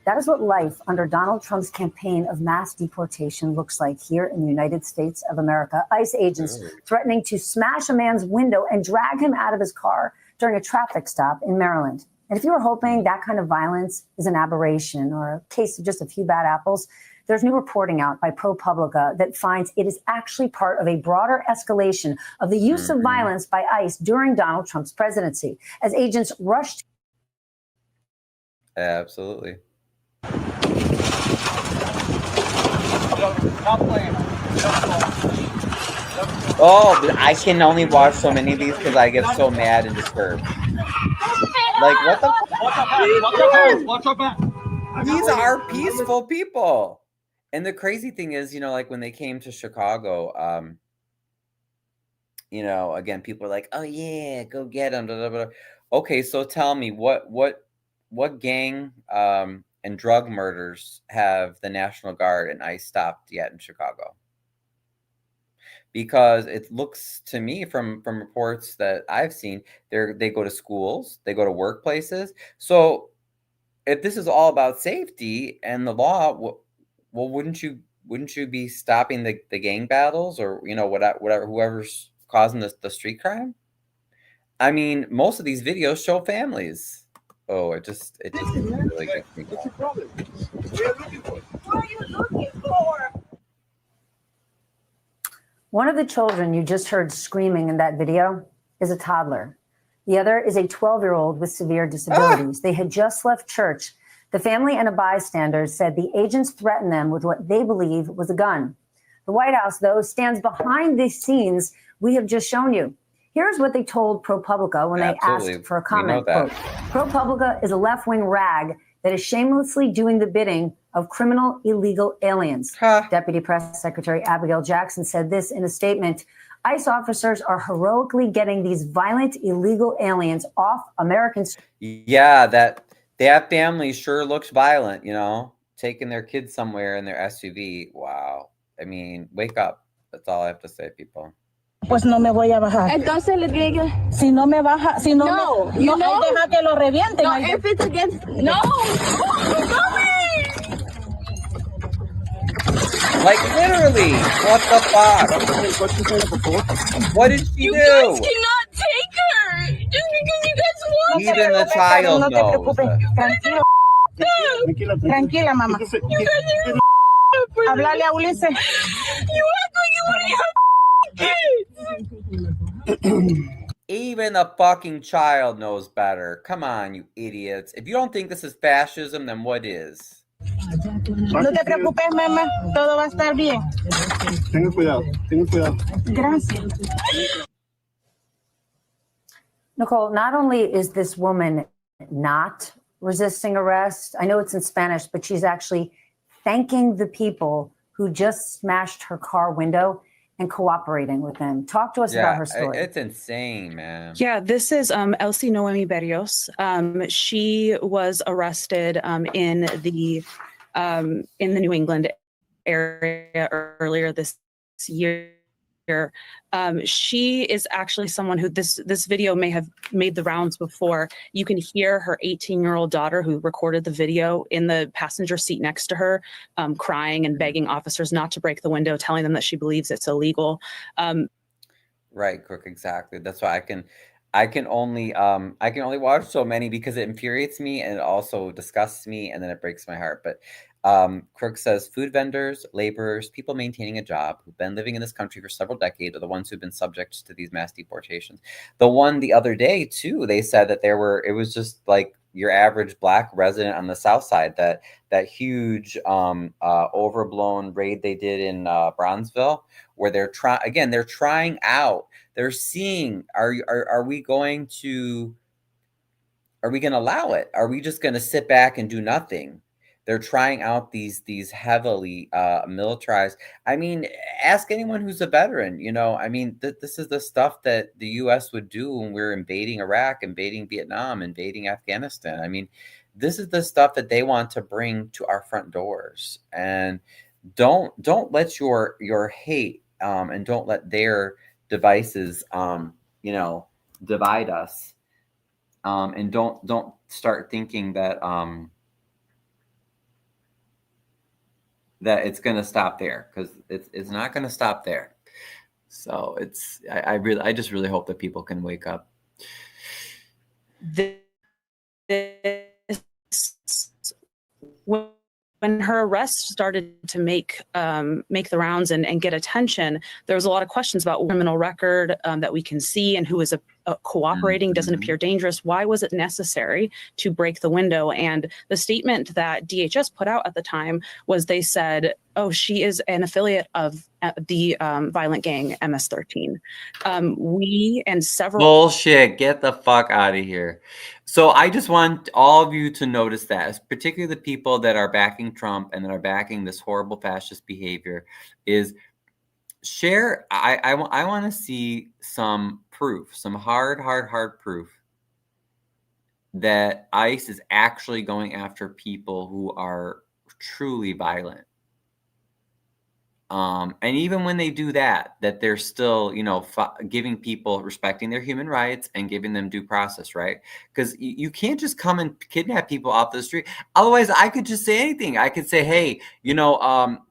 that is what life under Donald Trump's campaign of mass deportation looks like here in the United States of America. ICE agents threatening to smash a man's window and drag him out of his car during a traffic stop in Maryland. And if you were hoping that kind of violence is an aberration or a case of just a few bad apples, there's new reporting out by ProPublica that finds it is actually part of a broader escalation of the use of violence by ICE during Donald Trump's presidency as agents rushed. Absolutely. Oh, I can only watch so many of these because I get so mad and disturbed. Like, what the fuck? These are peaceful people. And the crazy thing is, you know, like when they came to Chicago, you know, again, people are like, oh yeah, go get them. Blah, blah, blah. Okay, so tell me what gang and drug murders have the National Guard and ICE stopped yet in Chicago? Because it looks to me from reports that I've seen, they go to schools, they go to workplaces. So if this is all about safety and the law, well, wouldn't you be stopping the gang battles or, you know, whatever whoever's causing the street crime? I mean, most of these videos show families. Oh, it just really gets me going. What are you looking for? One of the children you just heard screaming in that video is a toddler. The other is a 12-year-old with severe disabilities. They had just left church. The family and a bystander said the agents threatened them with what they believe was a gun. The White House, though, stands behind the scenes we have just shown you. Here's what they told ProPublica when they asked for a comment. Quote, ProPublica is a left-wing rag that is shamelessly doing the bidding of criminal illegal aliens. Deputy Press Secretary Abigail Jackson said this in a statement. ICE officers are heroically getting these violent illegal aliens off American streets. Yeah, that family sure looks violent, you know, taking their kids somewhere in their SUV. Wow. I mean, wake up. That's all I have to say, people. Pues no me voy a bajar. Entonces le digo, Si no me baja, si no, no, me, you no, know, deja que lo revienten. no, if it's against, no, Like, literally, what the fuck? What did she you do? guys cannot take her just because you guys want Even her. the child No te knows. preocupes. Tranquilo. Tranquila, mamá. You guys are Háblale a Ulises. You act like you want to have kids. Even the fucking child knows better. Come on, you idiots. If you don't think this is fascism, then what is? No te preocupes, mamá. Todo va a estar bien. Tenga cuidado. Gracias. Nicole, not only is this woman not resisting arrest, I know it's in Spanish, but she's actually thanking the people who just smashed her car window and cooperating with them. Talk to us about her story. It's insane, man. Yeah, this is Elsie Noemi Berrios. She was arrested in the New England area earlier this year. She is actually someone who this video may have made the rounds before. You can hear her 18-year-old daughter, who recorded the video, in the passenger seat next to her, crying and begging officers not to break the window, telling them that she believes it's illegal. Right, Crook, exactly. That's why I can only watch so many, because it infuriates me and it also disgusts me, and then it breaks my heart. But Crook says food vendors, laborers, people maintaining a job who've been living in this country for several decades are the ones who've been subject to these mass deportations. The one the other day too, they said that it was just like your average Black resident on the South Side, that huge overblown raid they did in Bronzeville, where they're trying out, they're seeing, are we going to allow it? Are we just going to sit back and do nothing? They're trying out these heavily militarized. I mean, ask anyone who's a veteran. I mean, this is the stuff that the U.S. would do when we're invading Iraq, invading Vietnam, invading Afghanistan. I mean, this is the stuff that they want to bring to our front doors. And don't let your hate and don't let their devices divide us. And don't start thinking that that it's going to stop there, because it's not going to stop there. So I just really hope that people can wake up. When her arrest started to make the rounds and get attention, there was a lot of questions about criminal record that we can see, and who is cooperating, doesn't appear dangerous. Why was it necessary to break the window? And the statement that DHS put out at the time was, they said, oh, she is an affiliate of the violent gang MS-13. We and several... Bullshit, get the fuck out of here. So I just want all of you to notice that, particularly the people that are backing Trump and that are backing this horrible fascist behavior, is share. I want to see some proof, some hard proof that ICE is actually going after people who are truly violent. And even when they do that they're still, giving people, respecting their human rights and giving them due process, right? Because you can't just come and kidnap people off the street. Otherwise, I could just say anything. I could say, hey,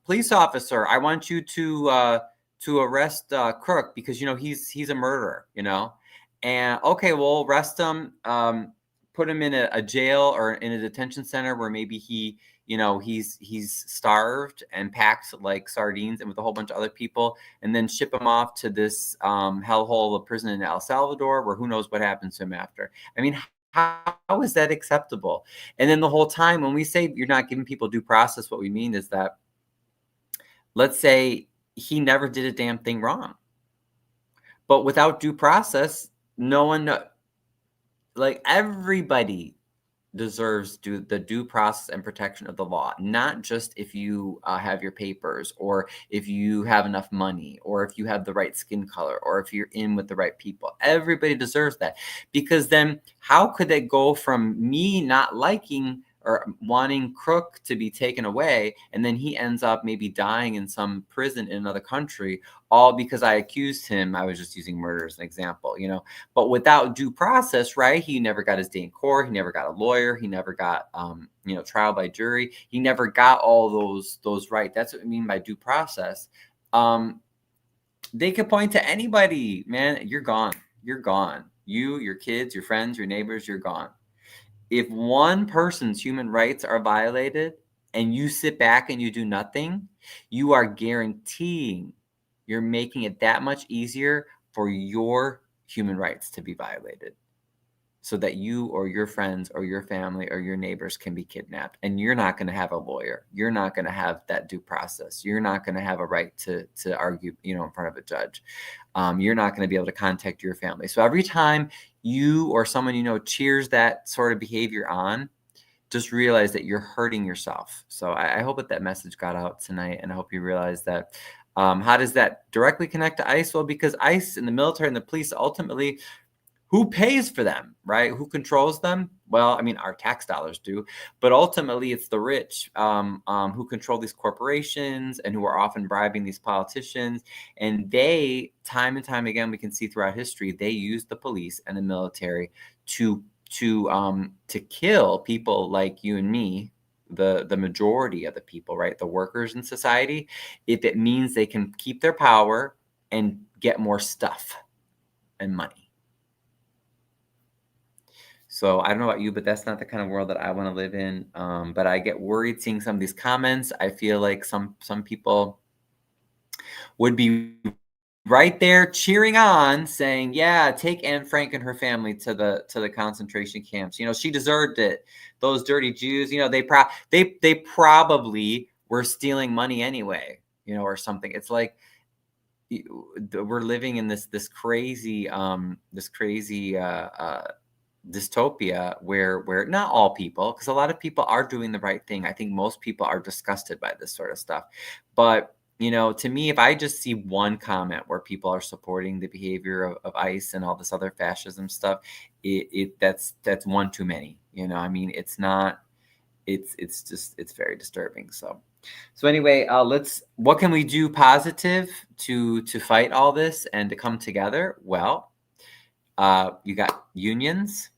police officer, I want you to arrest Crook because, he's a murderer, and okay, well, arrest him, put him in a jail or in a detention center where maybe he's starved and packed like sardines and with a whole bunch of other people, and then ship him off to this hellhole of prison in El Salvador where who knows what happens to him after. I mean, how is that acceptable? And then the whole time when we say you're not giving people due process, what we mean is that, let's say he never did a damn thing wrong, but without due process, no one, like everybody deserves the due process and protection of the law, not just if you have your papers, or if you have enough money, or if you have the right skin color, or if you're in with the right people. Everybody deserves that, because then how could it go from me not liking or wanting Crook to be taken away, and then he ends up maybe dying in some prison in another country, all because I accused him. I was just using murder as an example, but without due process, right? He never got his day in court. He never got a lawyer. He never got, trial by jury. He never got all those rights. That's what I mean by due process. They could point to anybody, man. You're gone. You're gone. You, your kids, your friends, your neighbors, you're gone. If one person's human rights are violated and you sit back and you do nothing, you are guaranteeing, you're making it that much easier for your human rights to be violated, so that you or your friends or your family or your neighbors can be kidnapped. And you're not going to have a lawyer. You're not going to have that due process. You're not going to have a right to argue, in front of a judge. You're not going to be able to contact your family. So every time you or someone cheers that sort of behavior on, just realize that you're hurting yourself. So I hope that message got out tonight, and I hope you realize that. How does that directly connect to ICE? Well, because ICE and the military and the police, ultimately, who pays for them, right? Who controls them? Well, I mean, our tax dollars do, but ultimately it's the rich who control these corporations and who are often bribing these politicians. And they, time and time again, we can see throughout history, they use the police and the military to kill people like you and me, the majority of the people, right? The workers in society, if it means they can keep their power and get more stuff and money. So I don't know about you, but that's not the kind of world that I want to live in. But I get worried seeing some of these comments. I feel like some people would be right there cheering on, saying, yeah, take Anne Frank and her family to the concentration camps. You know, she deserved it. Those dirty Jews, you know, they probably were stealing money anyway, you know, or something. It's like we're living in this crazy dystopia where not all people, because a lot of people are doing the right thing. I think most people are disgusted by this sort of stuff. But, you know, to me, if I just see one comment where people are supporting the behavior of ICE and all this other fascism stuff, that's one too many. You know, I mean, it's very disturbing. So anyway, what can we do positive to fight all this and to come together? Well, you got unions.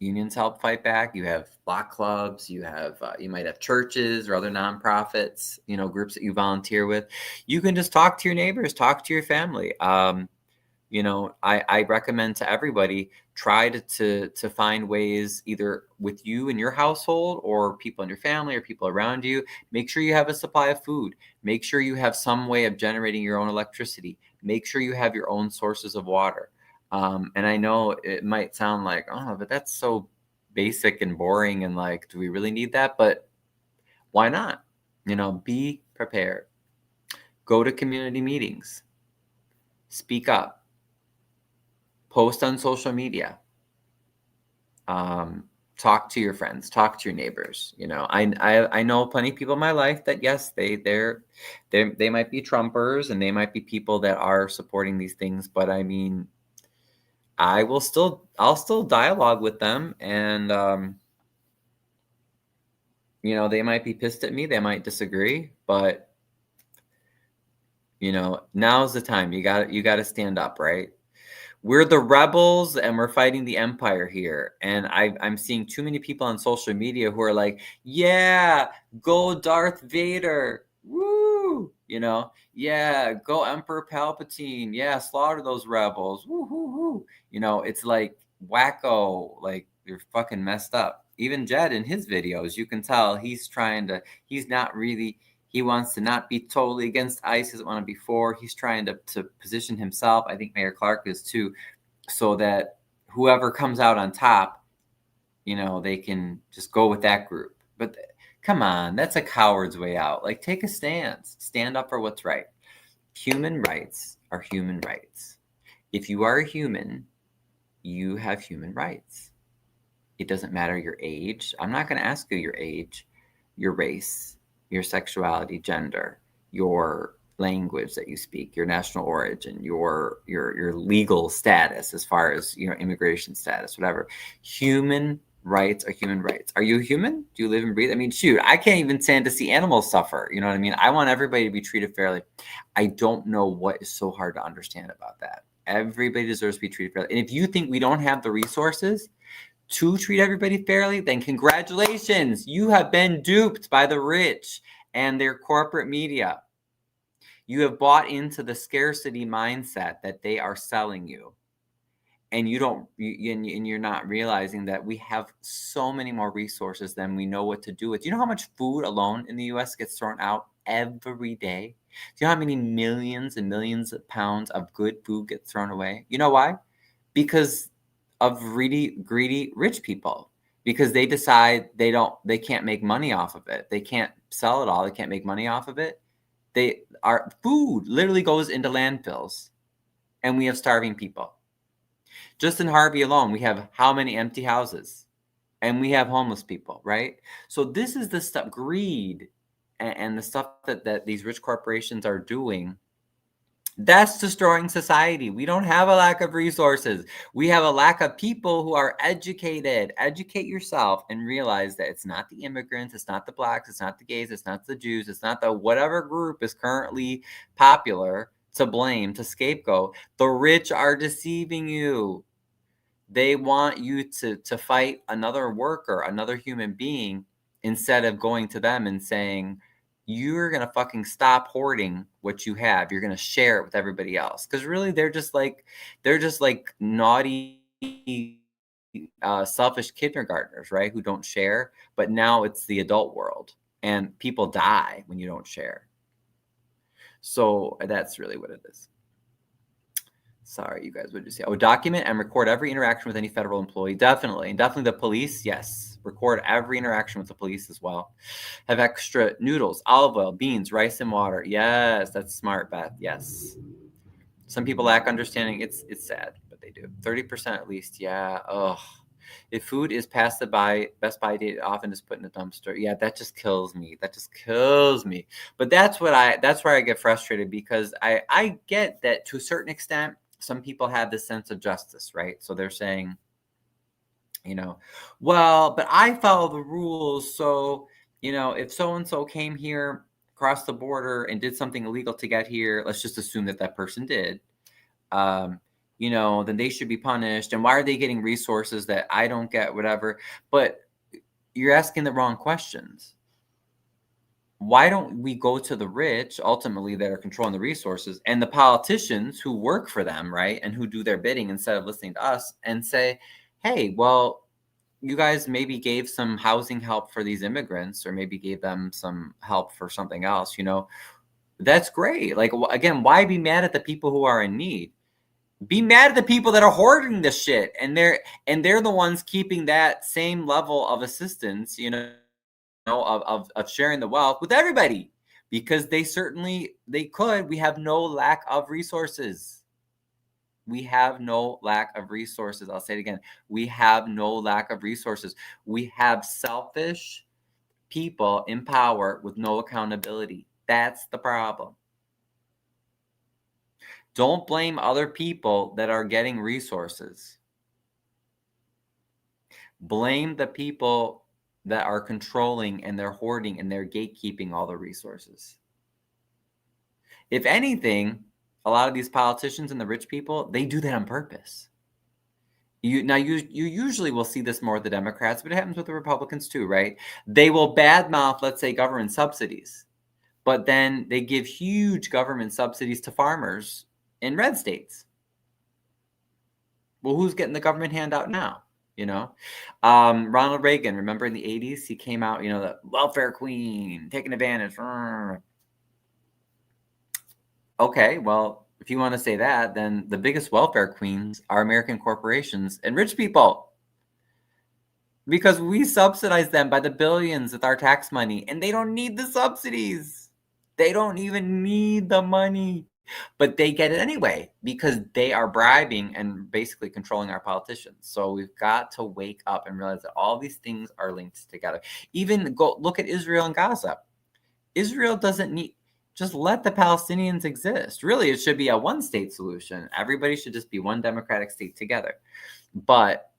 Unions help fight back. You have block clubs. You have you might have churches or other nonprofits, you know, groups that you volunteer with. You can just talk to your neighbors, talk to your family. You know, I recommend to everybody, try to find ways, either with you in your household or people in your family or people around you. Make sure you have a supply of food. Make sure you have some way of generating your own electricity. Make sure you have your own sources of water. And I know it might sound like, oh, but that's so basic and boring, and like, do we really need that? But why not? You know, be prepared. Go to community meetings. Speak up. Post on social media. Talk to your friends. Talk to your neighbors. You know, I know plenty of people in my life that, yes, they might be Trumpers and they might be people that are supporting these things, but I mean, I'll still dialogue with them, and you know, they might be pissed at me, they might disagree, but you know, now's the time. You got to stand up, right? We're the rebels and we're fighting the empire here. And I'm seeing too many people on social media who are like, yeah, go Darth Vader. Woo! You know, yeah, go Emperor Palpatine. Yeah, slaughter those rebels. Woo, woo, woo. You know, it's like wacko, like you're fucking messed up. Even Jed in his videos, you can tell he wants to not be totally ICE. He doesn't want to be for. He's trying to position himself. I think Mayor Clark is too, so that whoever comes out on top, you know, they can just go with that group. But come on, that's a coward's way out. Like, take a stance. Stand up for what's right. Human rights are human rights. If you are a human, you have human rights. It doesn't matter your age. I'm not going to ask you your age, your race, your sexuality, gender, your language that you speak, your national origin, your legal status as far as, you know, immigration status, whatever. Human rights are human rights. Are you human? Do you live and breathe? I mean, shoot, I can't even stand to see animals suffer. You know what I mean? I want everybody to be treated fairly. I don't know what is so hard to understand about that. Everybody deserves to be treated fairly. And if you think we don't have the resources to treat everybody fairly, then congratulations. You have been duped by the rich and their corporate media. You have bought into the scarcity mindset that they are selling you. And you're not realizing that we have so many more resources than we know what to do with. Do you know how much food alone in the US gets thrown out every day? Do you know how many millions and millions of pounds of good food get thrown away? You know why? Because of really greedy rich people, because they decide they can't make money off of it. They can't sell it all. They can't make money off of it. Our food literally goes into landfills, and we have starving people. Just in Harvey alone, we have how many empty houses? and we have homeless people, right? So this is the stuff, greed, and the stuff that these rich corporations are doing. That's destroying society. We don't have a lack of resources. We have a lack of people who are educated. Educate yourself and realize that it's not the immigrants, it's not the blacks, it's not the gays, it's not the Jews, it's not the whatever group is currently popular to blame, to scapegoat. The rich are deceiving you. They want you to fight another worker, another human being, instead of going to them and saying, you're going to fucking stop hoarding what you have. You're going to share it with everybody else. Because really, they're just like naughty, selfish kindergartners, right? Who don't share. But now it's the adult world. And people die when you don't share. So that's really what it is. Sorry, you guys, what did you say? Oh, document and record every interaction with any federal employee. Definitely. And definitely the police. Yes. Record every interaction with the police as well. Have extra noodles, olive oil, beans, rice, and water. Yes, that's smart, Beth. Yes. Some people lack understanding. It's sad, but they do. 30% at least. Yeah. Oh, if food is past the best buy date, often is put in a dumpster. Yeah, that just kills me. That just kills me. But that's where I get frustrated, because I get that to a certain extent. Some people have this sense of justice, right? So they're saying, well, but I follow the rules. So, if so-and-so came here, crossed the border, and did something illegal to get here, let's just assume that person did, then they should be punished. And why are they getting resources that I don't get, whatever? But you're asking the wrong questions. Why don't we go to the rich, ultimately, that are controlling the resources, and the politicians who work for them, right, and who do their bidding, instead of listening to us, and say, hey, well, you guys maybe gave some housing help for these immigrants, or maybe gave them some help for something else, that's great. Like, again, why be mad at the people who are in need? Be mad at the people that are hoarding the shit, and they're the ones keeping that same level of assistance, of sharing the wealth with everybody, because they could. We have no lack of resources. We have no lack of resources. I'll say it again. We have no lack of resources. We have selfish people in power with no accountability. That's the problem. Don't blame other people that are getting resources. Blame the people that are controlling, and they're hoarding, and they're gatekeeping all the resources. If anything, a lot of these politicians and the rich people, they do that on purpose. You usually will see this more with the Democrats, but it happens with the Republicans too, right? They will badmouth, let's say, government subsidies, but then they give huge government subsidies to farmers in red states. Well, who's getting the government handout now? Ronald Reagan, remember in the 80s, he came out, the welfare queen, taking advantage. Okay, well, if you want to say that, then the biggest welfare queens are American corporations and rich people, because we subsidize them by the billions with our tax money, and they don't need the subsidies. They don't even need the money. But they get it anyway, because they are bribing and basically controlling our politicians. So we've got to wake up and realize that all these things are linked together. Even go look at Israel and Gaza. Israel doesn't need, just let the Palestinians exist. Really, it should be a one-state solution. Everybody should just be one democratic state together. But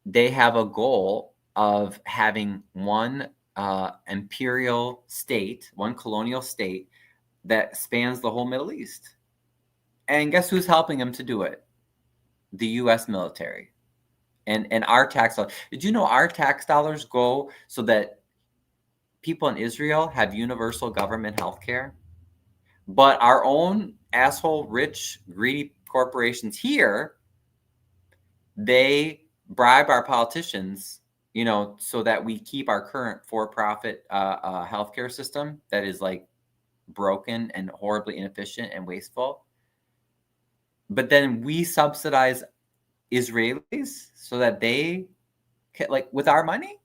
they have a goal of having one imperial state, one colonial state, that spans the whole Middle East. And guess who's helping them to do it? The U.S. military. And our tax dollars. Did you know our tax dollars go so that people in Israel have universal government health care? But our own asshole, rich, greedy corporations here, they bribe our politicians, so that we keep our current for-profit healthcare system that is like broken and horribly inefficient and wasteful. But then we subsidize Israelis so that they can, like, with our money.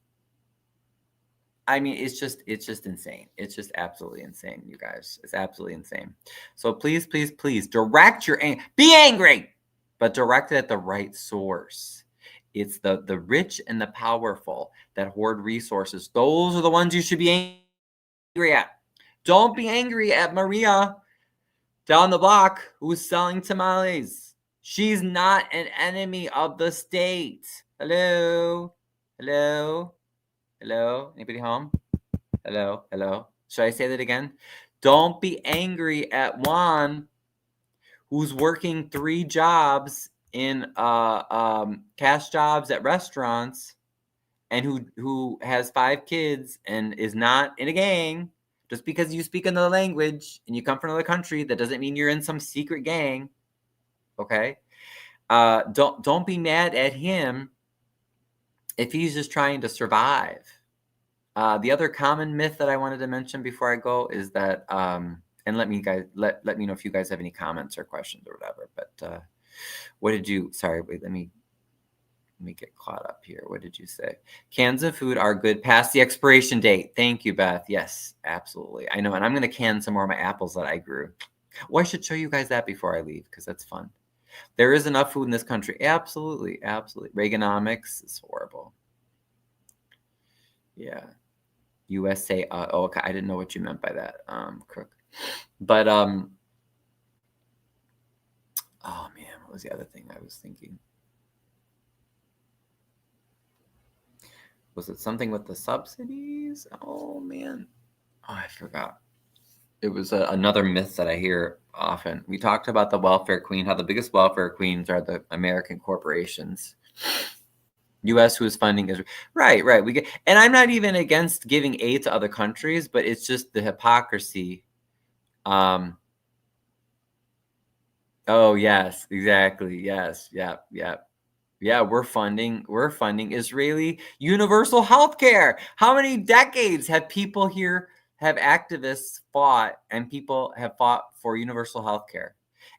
I mean, it's just insane. It's just absolutely insane, you guys. It's absolutely insane. So please, please, please direct your anger. Be angry, but direct it at the right source. It's the rich and the powerful that hoard resources. Those are the ones you should be angry at. Don't be angry at Maria down the block who's selling tamales. She's not an enemy of the state. Hello? Hello? Hello? Anybody home? Hello? Hello? Should I say that again? Don't be angry at Juan, who's working 3 jobs in cash jobs at restaurants, and who has 5 kids and is not in a gang. Just because you speak another language and you come from another country, that doesn't mean you're in some secret gang. Okay? Don't be mad at him if he's just trying to survive. The other common myth that I wanted to mention before I go is that, and let me know if you guys have any comments or questions or whatever. But what did you? Sorry, wait. Let me get caught up here. What did you say? Cans of food are good past the expiration date. Thank you, Beth. Yes, absolutely. I know, and I'm going to can some more of my apples that I grew. Well, I should show you guys that before I leave because that's fun. There is enough food in this country. Absolutely, absolutely. Reaganomics is horrible. Yeah. USA. Oh, okay. I didn't know what you meant by that, Crook. But oh man, what was the other thing I was thinking? Was it something with the subsidies? Oh man, I forgot. It was another myth that I hear often. We talked about the welfare queen, how the biggest welfare queens are the American corporations. U.S. who is funding Israel. Right. We get, and I'm not even against giving aid to other countries, but it's just the hypocrisy. Oh yes, exactly. Yes. Yeah. We're funding Israeli universal health care. How many decades have people here, have activists fought, and people have fought for universal health care?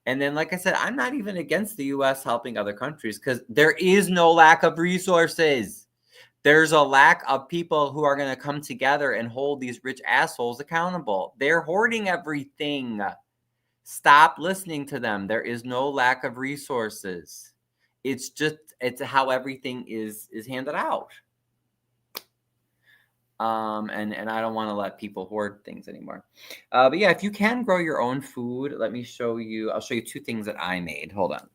And then, like I said, I'm not even against the U.S. helping other countries because there is no lack of resources. There's a lack of people who are going to come together and hold these rich assholes accountable. They're hoarding everything. Stop listening to them. There is no lack of resources. It's how everything is handed out. And I don't want to let people hoard things anymore. But yeah, if you can grow your own food, let me show you. I'll show you 2 things that I made. Hold on.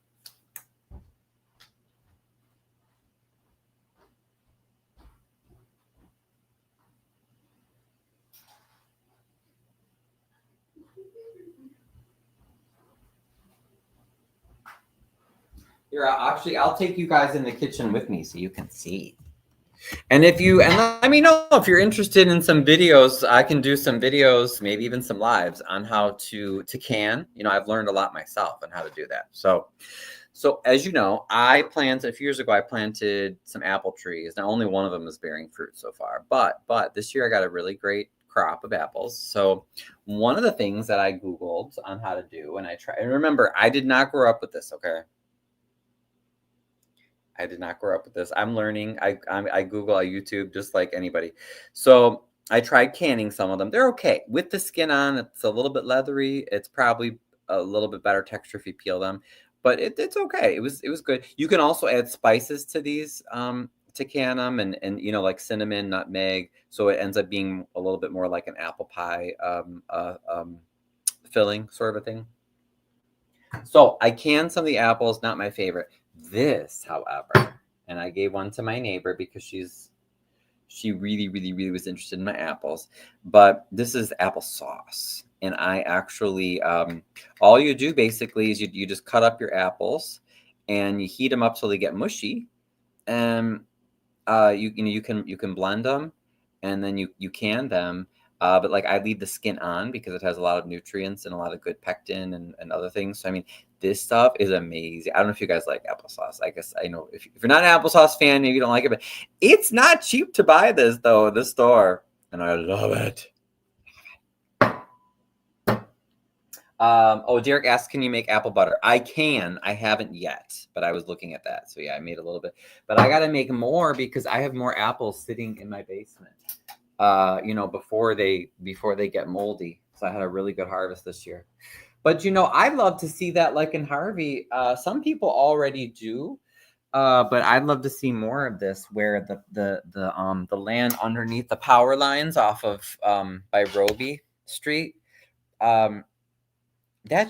Here, I'll take you guys in the kitchen with me so you can see. And let me know if you're interested in some videos. I can do some videos, maybe even some lives on how to can. I've learned a lot myself on how to do that. So as you know, a few years ago, I planted some apple trees. Now, only one of them is bearing fruit so far, but this year I got a really great crop of apples. So one of the things that I Googled on how to do, and I tried, and remember, I did not grow up with this, okay? I did not grow up with this. I'm learning. I Google, I YouTube, just like anybody. So I tried canning some of them. They're okay. With the skin on, it's a little bit leathery. It's probably a little bit better texture if you peel them. But it's okay. It was good. You can also add spices to these to can them, and like cinnamon, nutmeg. So it ends up being a little bit more like an apple pie filling sort of a thing. So I canned some of the apples. Not my favorite. This, however, and I gave one to my neighbor because she really was interested in my apples. But this is applesauce, and I actually all you do basically is you just cut up your apples and you heat them up so they get mushy, and you can blend them, and then you can them. But like I leave the skin on because it has a lot of nutrients and a lot of good pectin and other things. So I mean, this stuff is amazing. I don't know if you guys like applesauce. I guess I know if you're not an applesauce fan, maybe you don't like it, but it's not cheap to buy this though at the store, and I love it. Derek asked, can you make apple butter? I can. I haven't yet, but I was looking at that. So yeah, I made a little bit, but I got to make more because I have more apples sitting in my basement. Before they get moldy. So I had a really good harvest this year. But I'd love to see that like in Harvey. Some people already do But I'd love to see more of this, where the land underneath the power lines off of by Roby Street, that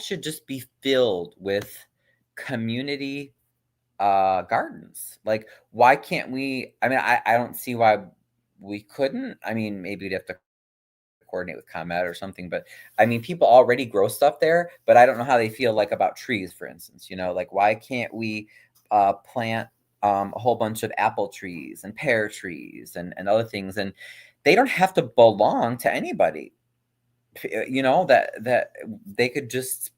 should just be filled with community gardens. Like, why can't we? I mean, I don't see why we couldn't. I mean, maybe we'd have to coordinate with ComEd or something, but I mean, people already grow stuff there, but I don't know how they feel like about trees, for instance. You know, like, why can't we plant a whole bunch of apple trees and pear trees and other things, and they don't have to belong to anybody. You know, that they could just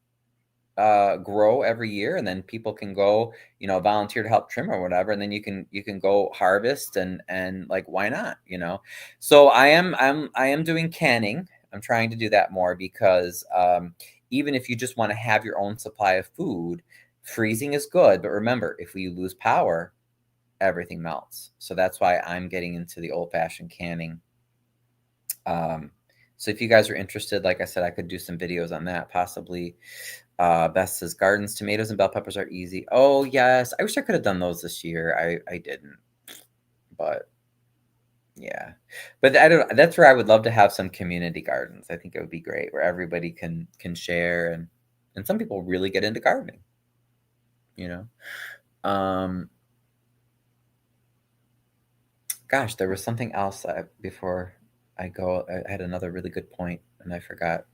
grow every year, and then people can go, you know, volunteer to help trim or whatever, and then you can go harvest, and like, why not, you know? So I am doing canning. I'm trying to do that more, because even if you just want to have your own supply of food, freezing is good, but remember, if we lose power, everything melts. So that's why I'm getting into the old-fashioned canning. So if you guys are interested, like I said, I could do some videos on that, possibly. Beth says gardens, tomatoes and bell peppers are easy. Oh yes, I wish I could have done those this year. I didn't, but yeah. But I don't. That's where I would love to have some community gardens. I think it would be great, where everybody can share, and some people really get into gardening. You know, gosh, there was something else before I go. I had another really good point and I forgot.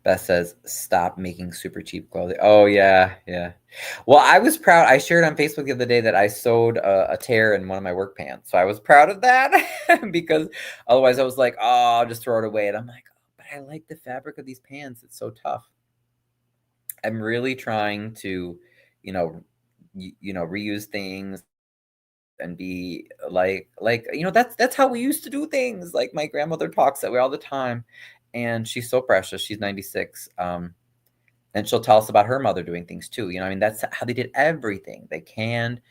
Beth says, stop making super cheap clothing. Oh, yeah, yeah. Well, I was proud. I shared on Facebook the other day that I sewed a tear in one of my work pants. So I was proud of that, because otherwise I was like, oh, I'll just throw it away. And I'm like, oh, but I like the fabric of these pants. It's so tough. I'm really trying to, you know, reuse things and be like, you know, that's how we used to do things. Like, my grandmother talks that way all the time. And she's so precious. She's 96. And she'll tell us about her mother doing things too. You know, I mean, that's how they did everything. They canned.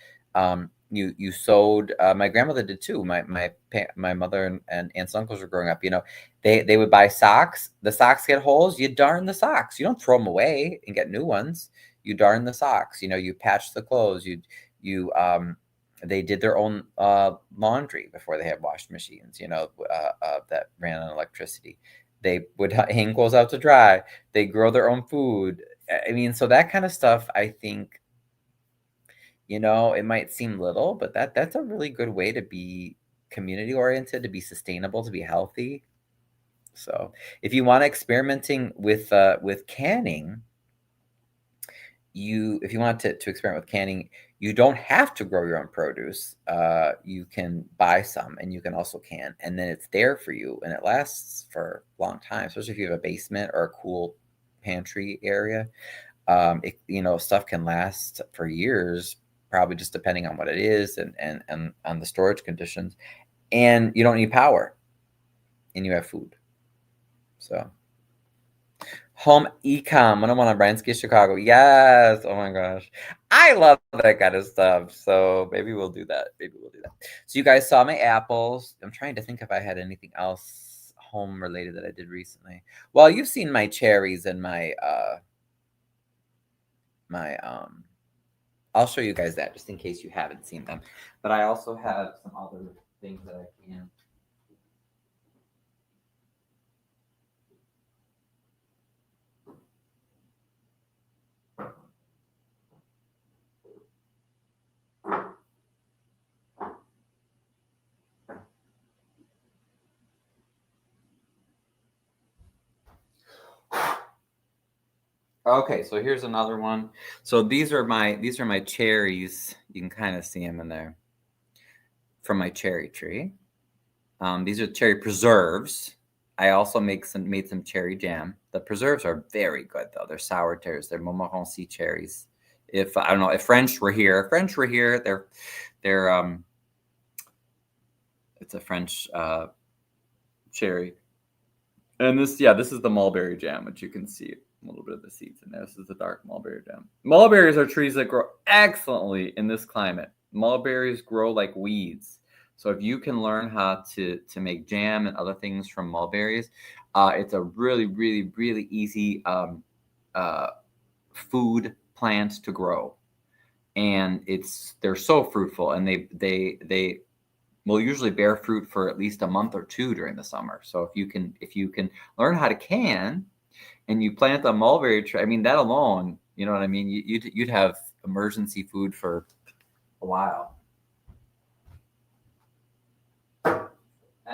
You sewed. My grandmother did too. My mother and aunts and uncles were growing up. You know, they would buy socks. The socks get holes. You darn the socks. You don't throw them away and get new ones. You darn the socks. You know, you patch the clothes. They did their own laundry before they had washing machines. You know, that ran on electricity. They would hang clothes out to dry. They grow their own food. I mean, so that kind of stuff, I think, you know, it might seem little, but that's a really good way to be community oriented, to be sustainable, to be healthy. So if you want experimenting with canning, if you want to experiment with canning, you don't have to grow your own produce. You can buy some, and you can also can, and then it's there for you, and it lasts for a long time, especially if you have a basement or a cool pantry area. You know, stuff can last for years, probably just depending on what it is and on the storage conditions. And you don't need power, and you have food. So home ecom 101 on Bransky, Chicago. Yes. Oh my gosh. I love that kind of stuff. So maybe we'll do that. So you guys saw my apples. I'm trying to think if I had anything else home related that I did recently. Well, you've seen my cherries and my I'll show you guys that just in case you haven't seen them. But I also have some other things that I can. Okay, so here's another one. So these are my cherries. You can kind of see them in there from my cherry tree. These are cherry preserves. I also made some cherry jam. The preserves are very good though. They're sour cherries. They're Montmorency cherries. If I don't know if French were here, they're it's a French cherry. And this is the mulberry jam, which you can see a little bit of the seeds in there. This is the dark mulberry jam. Mulberries are trees that grow excellently in this climate. Mulberries grow like weeds. So if you can learn how to make jam and other things from mulberries, it's a really, really, really easy food plant to grow. And they're so fruitful, and they will usually bear fruit for at least a month or two during the summer. So if you can learn how to can, and you plant a mulberry tree, I mean, that alone, you know what I mean? You'd have emergency food for a while.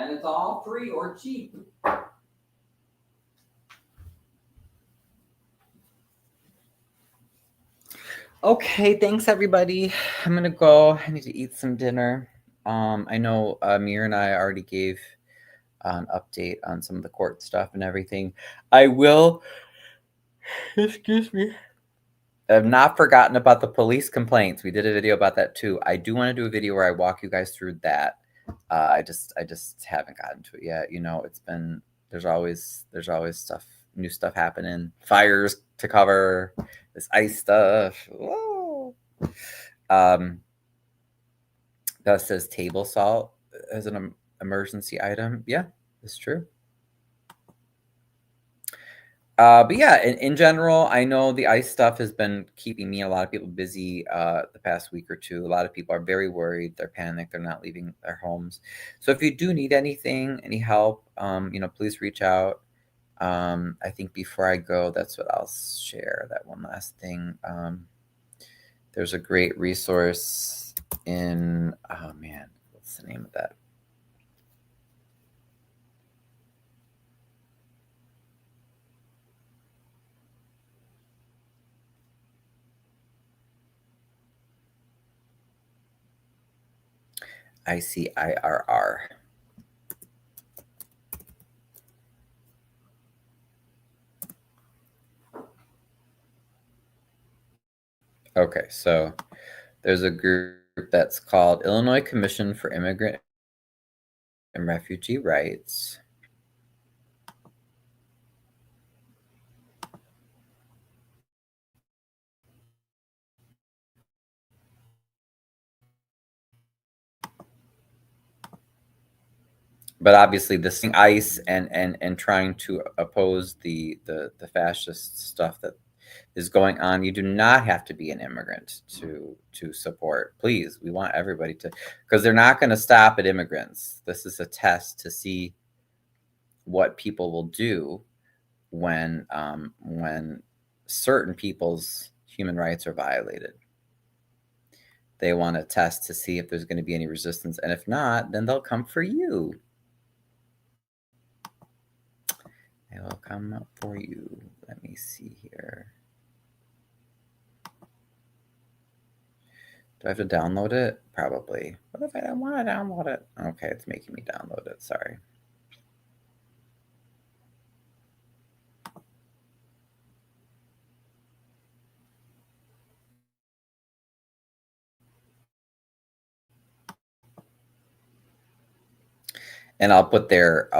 And it's all free or cheap. Okay, thanks everybody. I'm gonna go. I need to eat some dinner. I know Amir and I already gave an update on some of the court stuff and everything. I will, excuse me, I've not forgotten about the police complaints. We did a video about that too. I do want to do a video where I walk you guys through that. I just haven't gotten to it yet. You know, there's always stuff, new stuff happening, fires to cover, this ice stuff. Whoa. That says table salt as an emergency item. Yeah, it's true. But yeah, in general, I know the ice stuff has been keeping me, a lot of people busy the past week or two. A lot of people are very worried. They're panicked. They're not leaving their homes. So if you do need anything, any help, you know, please reach out. I think before I go, that's what I'll share. That one last thing. There's a great resource in, oh man, what's the name of that? ICIRR. Okay, so there's a group that's called Illinois Commission for Immigrant and Refugee Rights. But obviously, this thing, ICE and trying to oppose the fascist stuff that is going on. You do not have to be an immigrant to support. Please, we want everybody to, because they're not going to stop at immigrants. This is a test to see what people will do when certain people's human rights are violated. They want to test to see if there's going to be any resistance, and if not, then they'll come for you. They will come up for you. Let me see here. Do I have to download it? Probably. What if I don't want to download it? Okay, it's making me download it. Sorry. And I'll put their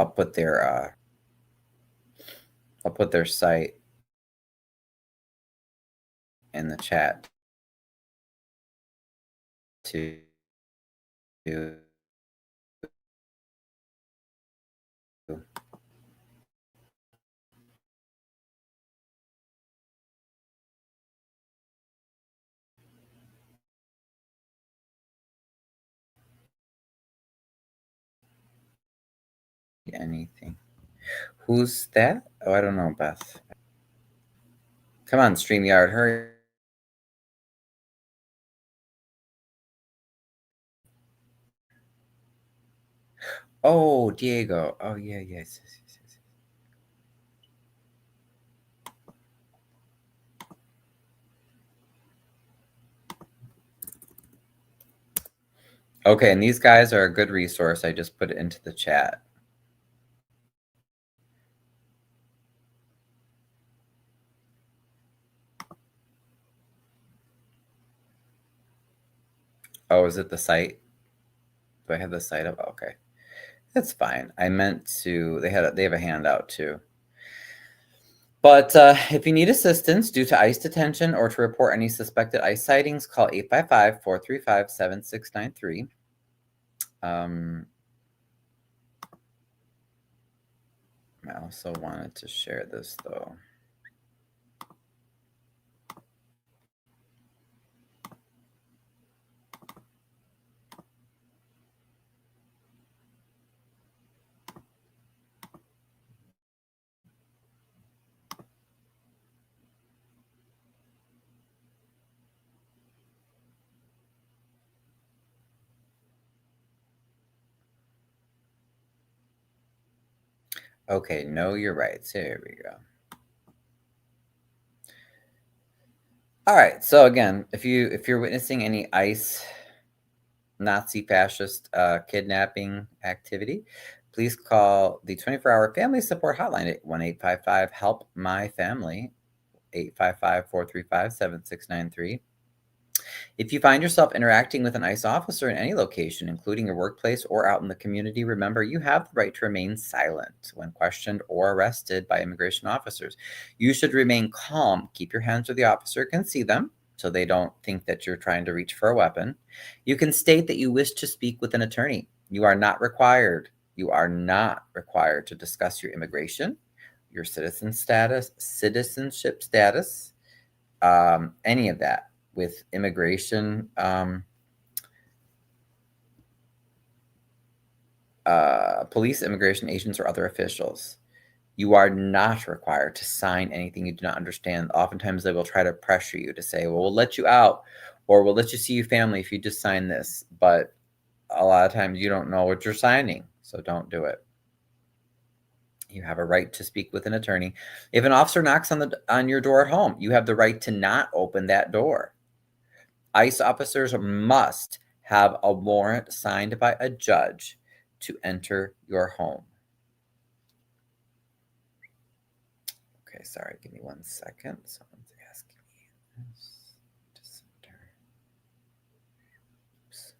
site in the chat to anything. Who's that? Oh, I don't know, Beth. Come on, StreamYard, hurry. Oh, Diego. Oh, yeah, yes. Okay, and these guys are a good resource. I just put it into the chat. Oh, is it the site? Do I have the site up? Okay. That's fine. I meant to, they have a handout too. But if you need assistance due to ICE detention or to report any suspected ICE sightings, call 855-435-7693. I also wanted to share this though. Okay, no, you're right. So here we go. All right. So again, if you're witnessing any ICE Nazi fascist kidnapping activity, please call the 24-hour family support hotline at 1-855-HELP-MY-FAMILY, 855-435-7693. If you find yourself interacting with an ICE officer in any location, including your workplace or out in the community, remember you have the right to remain silent when questioned or arrested by immigration officers. You should remain calm. Keep your hands where the officer can see them so they don't think that you're trying to reach for a weapon. You can state that you wish to speak with an attorney. You are not required to discuss your immigration, your citizenship status, any of that with immigration police, immigration agents, or other officials. You are not required to sign anything you do not understand. Oftentimes they will try to pressure you to say, well, we'll let you out, or we'll let you see your family if you just sign this. But a lot of times you don't know what you're signing, so don't do it. You have a right to speak with an attorney. If an officer knocks on your door at home, you have the right to not open that door. ICE officers must have a warrant signed by a judge to enter your home. Okay, sorry, give me 1 second. Someone's asking me this to center. Oops.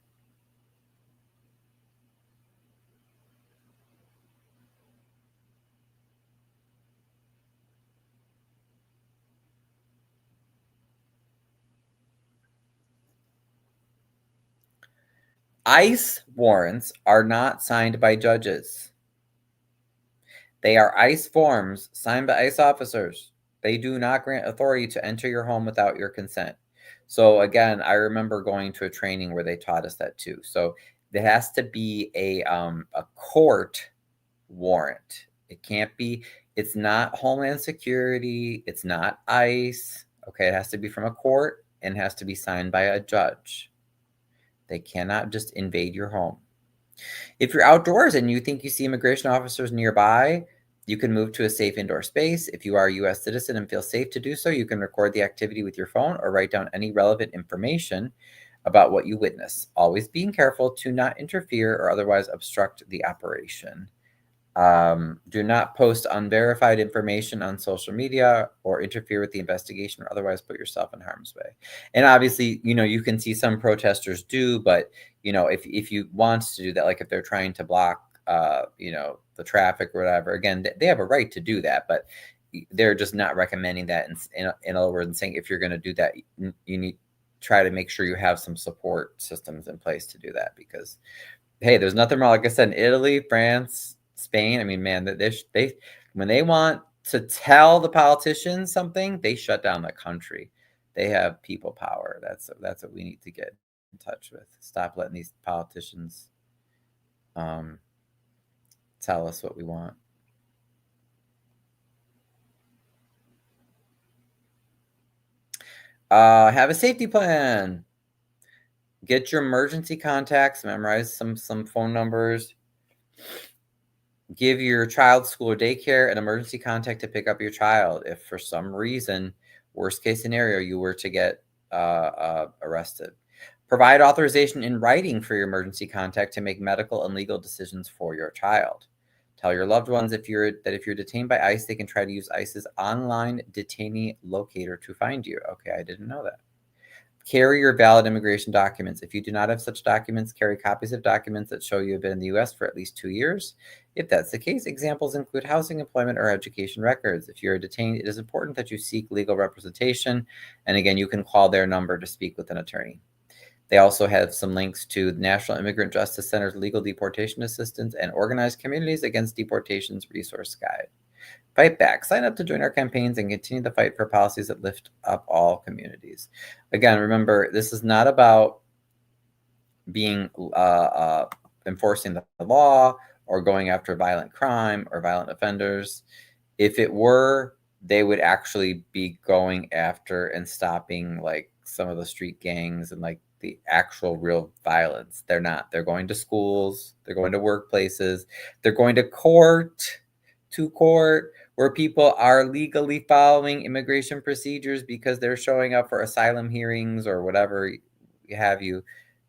ICE warrants are not signed by judges. They are ICE forms signed by ICE officers. They do not grant authority to enter your home without your consent. So again, I remember going to a training where they taught us that too. So there has to be a court warrant. It can't be, it's not Homeland Security, it's not ICE. Okay, it has to be from a court and has to be signed by a judge. They cannot just invade your home. If you're outdoors and you think you see immigration officers nearby, you can move to a safe indoor space. If you are a U.S. citizen and feel safe to do so, you can record the activity with your phone or write down any relevant information about what you witness. Always being careful to not interfere or otherwise obstruct the operation. Do not post unverified information on social media or interfere with the investigation or otherwise put yourself in harm's way. And obviously, you can see some protesters do, but if you want to do that, like if they're trying to block, the traffic or whatever, again, they have a right to do that, but they're just not recommending that. In other words, saying if you're going to do that, you need to try to make sure you have some support systems in place to do that, because, hey, there's nothing wrong. Like I said, in Italy, France, Spain, I mean, man, they when they want to tell the politicians something, they shut down the country. They have people power. That's what we need to get in touch with. Stop letting these politicians tell us what we want. Have a safety plan. Get your emergency contacts. Memorize some phone numbers. Give your child's school or daycare an emergency contact to pick up your child if for some reason, worst case scenario, you were to get arrested. Provide authorization in writing for your emergency contact to make medical and legal decisions for your child. Tell your loved ones if you're detained by ICE, they can try to use ICE's online detainee locator to find you. Okay, I didn't know that. Carry your valid immigration documents. If you do not have such documents, carry copies of documents that show you have been in the U.S. for at least 2 years. If that's the case, examples include housing, employment, or education records. If you're detained, it is important that you seek legal representation. And again, you can call their number to speak with an attorney. They also have some links to the National Immigrant Justice Center's Legal Deportation Assistance and Organized Communities Against Deportation's resource guide. Fight back. Sign up to join our campaigns and continue the fight for policies that lift up all communities. Again, remember, this is not about being enforcing the law or going after violent crime or violent offenders. If it were, they would actually be going after and stopping like some of the street gangs and like the actual real violence. They're not. They're going to schools, they're going to workplaces, they're going to court where people are legally following immigration procedures because they're showing up for asylum hearings or whatever have you.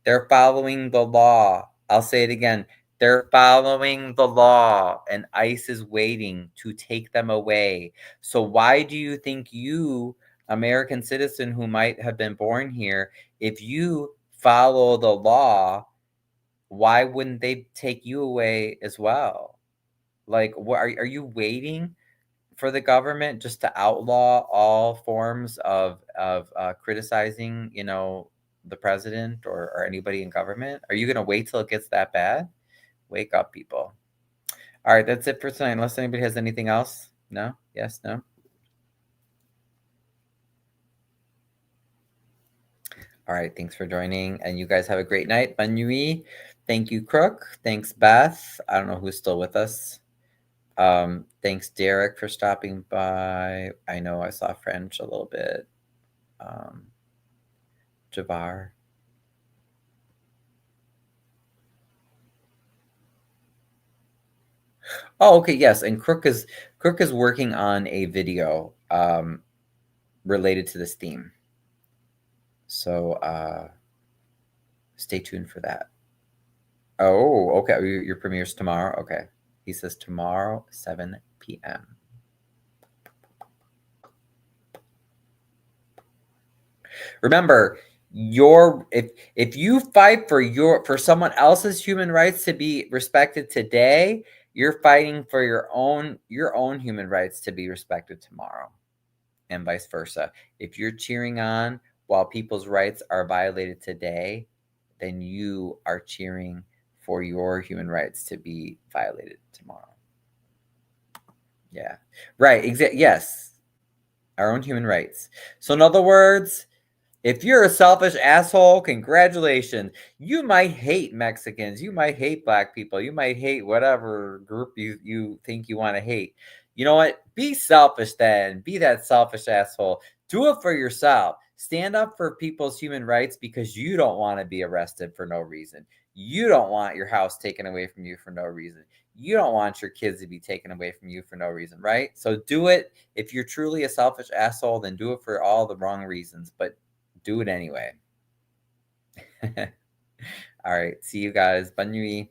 They're following the law. I'll say it again. They're following the law, and ICE is waiting to take them away. So why do you think you, American citizen who might have been born here, if you follow the law, why wouldn't they take you away as well? Like, what are you waiting for the government just to outlaw all forms of criticizing, you know, the president or anybody in government? Are you going to wait till it gets that bad? Wake up, people. All right, that's it for tonight. Unless anybody has anything else? No? Yes? No? All right, thanks for joining. And you guys have a great night. Bonne nuit. Thank you, Crook. Thanks, Beth. I don't know who's still with us. Thanks, Derek, for stopping by. I know I saw French a little bit. Javar. Oh, okay, yes. And Crook is working on a video related to this theme. So stay tuned for that. Oh, okay. Your premiere's tomorrow? Okay. He says tomorrow, 7 p.m. Remember, if you fight for someone else's human rights to be respected today, you're fighting for your own human rights to be respected tomorrow, and vice versa. If you're cheering on while people's rights are violated today, then you are cheering for your human rights to be violated tomorrow. Yeah, right. Yes, our own human rights. So in other words, if you're a selfish asshole, congratulations. You might hate Mexicans. You might hate Black people. You might hate whatever group you think you want to hate. You know what? Be selfish then. Be that selfish asshole. Do it for yourself. Stand up for people's human rights because you don't want to be arrested for no reason. You don't want your house taken away from you for no reason. You don't want your kids to be taken away from you for no reason, right? So do it. If you're truly a selfish asshole, then do it for all the wrong reasons, but do it anyway. All right. See you guys. Bonne nuit.